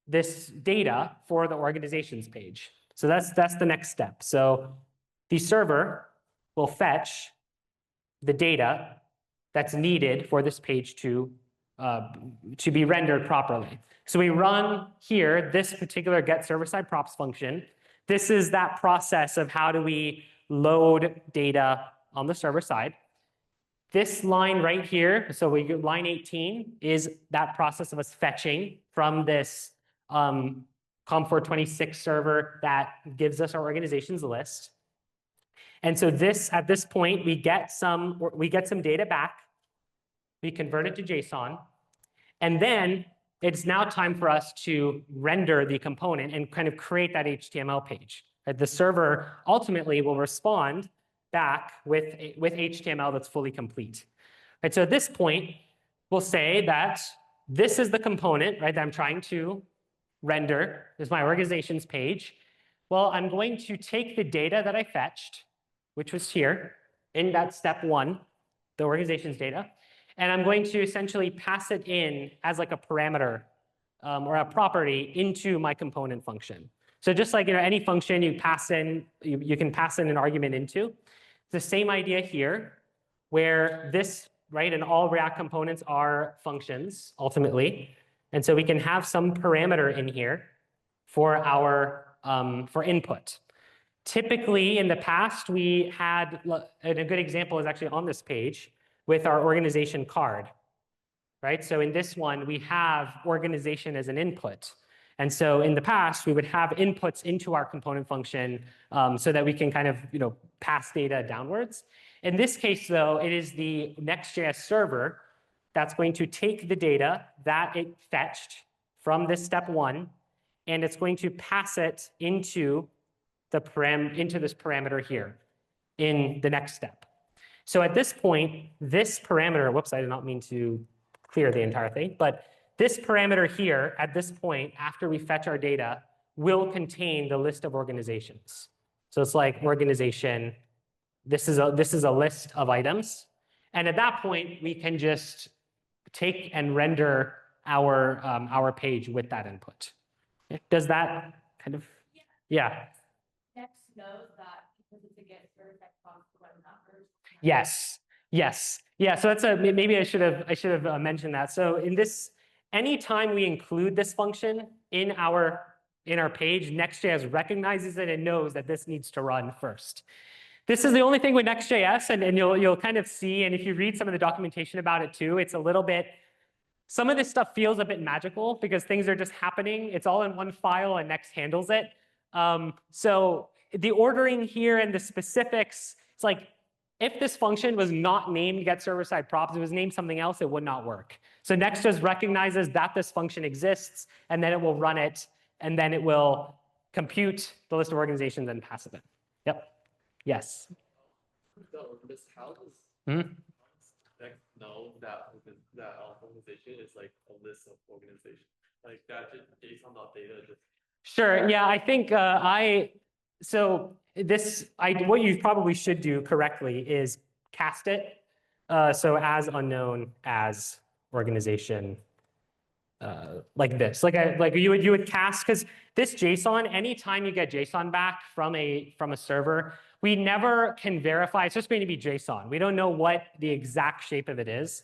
this data for the organizations page. So that's the next step. So the server will fetch the data that's needed for this page to be rendered properly. So we run here this particular get server-side props function. This is that process of how do we load data on the server side. This line right here, so line 18 is that process of us fetching from this Com426 server that gives us our organizations list. And so at this point, we get some data back. We convert it to JSON. And then it's now time for us to render the component and kind of create that HTML page. The server ultimately will respond back with HTML that's fully complete. Right, so at this point, we'll say that this is the component, right, that I'm trying to render. This is my organizations page. Well, I'm going to take the data that I fetched, which was here in that step 1, the organizations data, and I'm going to essentially pass it in as like a parameter or a property into my component function. So just like any function you pass in, you can pass in an argument into. It's the same idea here, where this, right, and all React components are functions ultimately, and so we can have some parameter in here for our for input. Typically, in the past, we had, and a good example is actually on this page with our organization card, right? So in this one, we have organization as an input. And so in the past, we would have inputs into our component function so that we can kind of pass data downwards. In this case, though, it is the Next.js server that's going to take the data that it fetched from this step 1, and it's going to pass it into this parameter here in the next step. So at this point, this parameter, whoops, I did not mean to clear the entire thing, but this parameter here, at this point, after we fetch our data, will contain the list of organizations. So it's like organization, this is a list of items. And at that point, we can just take and render our page with that input. Does that kind of, yeah. Next knows that because it's a get server-side props to run numbers. Yes. Yeah. So that's maybe I should have mentioned that. So in this, anytime we include this function in our page, Next.js recognizes it and knows that this needs to run first. This is the only thing with Next.js, and you'll kind of see, and if you read some of the documentation about it too, it's a little bit. Some of this stuff feels a bit magical because things are just happening. It's all in one file, and Next handles it. So the ordering here and the specifics, it's like, if this function was not named get server-side props, it was named something else, it would not work. So Next just recognizes that this function exists, and then it will run it, and then it will compute the list of organizations and pass it in. Yep. Yes. How does Next know that organization is like a list of organizations? Like that just JSON.data just. Sure. Yeah, I think what you probably should do correctly is cast it. So as unknown as organization, like this, like you would cast, because this JSON, anytime you get JSON back from a server, we never can verify. It's just going to be JSON. We don't know what the exact shape of it is.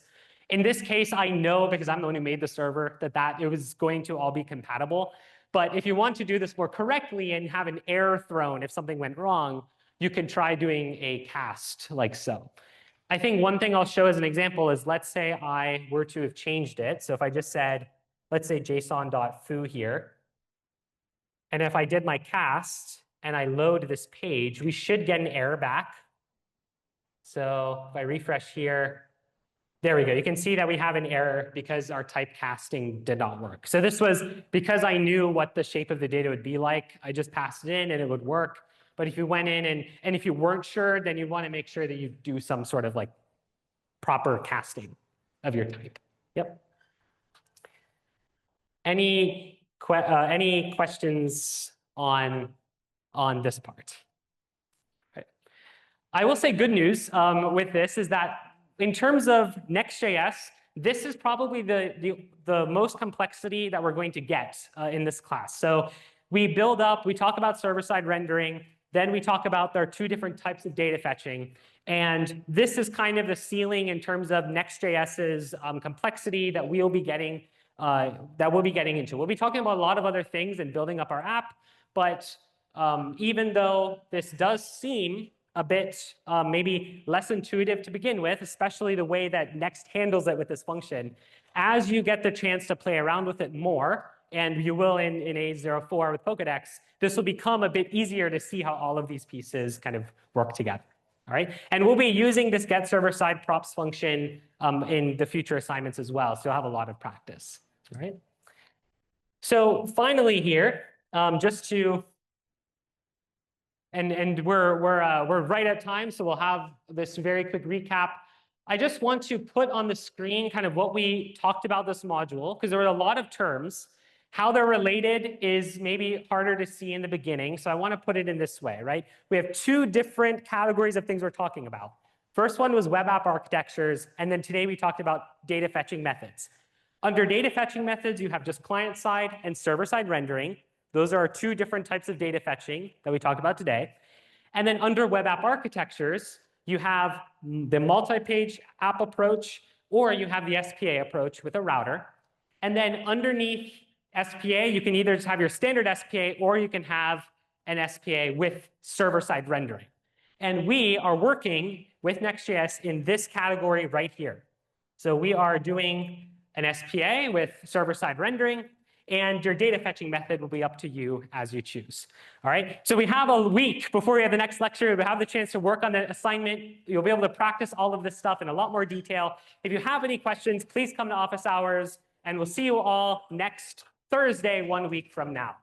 In this case, I know because I'm the one who made the server that it was going to all be compatible. But if you want to do this more correctly and have an error thrown if something went wrong, you can try doing a cast like so. I think one thing I'll show as an example is, let's say I were to have changed it. So if I just said, let's say json.foo here, and if I did my cast and I load this page, we should get an error back. So if I refresh here, there we go. You can see that we have an error because our typecasting did not work. So this was because I knew what the shape of the data would be like. I just passed it in and it would work. But if you went in and if you weren't sure, then you want to make sure that you do some sort of like proper casting of your type. Yep. Any questions on this part? Right. I will say good news with this is that in terms of Next.js, this is probably the most complexity that we're going to get in this class. So we talk about server-side rendering, then we talk about there are two different types of data fetching. And this is kind of the ceiling in terms of Next.js's complexity that we'll be getting into. We'll be talking about a lot of other things and building up our app, but even though this does seem a bit maybe less intuitive to begin with, especially the way that Next handles it with this function, as you get the chance to play around with it more, and you will in A04 with Pokedex, this will become a bit easier to see how all of these pieces kind of work together. All right, and we'll be using this get server side props function in the future assignments as well, so you'll have a lot of practice. All right. So finally here, just to, and we're right at time, so we'll have this very quick recap. I just want to put on the screen kind of what we talked about this module, because there were a lot of terms. How they're related is maybe harder to see in the beginning, so I want to put it in this way, right? We have two different categories of things we're talking about. First one was web app architectures, and then today we talked about data fetching methods. Under data fetching methods, you have just client-side and server-side rendering. Those are our two different types of data fetching that we talked about today. And then under web app architectures, you have the multi-page app approach, or you have the SPA approach with a router. And then underneath SPA, you can either just have your standard SPA, or you can have an SPA with server-side rendering. And we are working with Next.js in this category right here. So we are doing an SPA with server-side rendering, and your data fetching method will be up to you as you choose. All right, so we have a week before we have the next lecture. We'll have the chance to work on the assignment. You'll be able to practice all of this stuff in a lot more detail. If you have any questions, please come to office hours, and we'll see you all next Thursday, 1 week from now.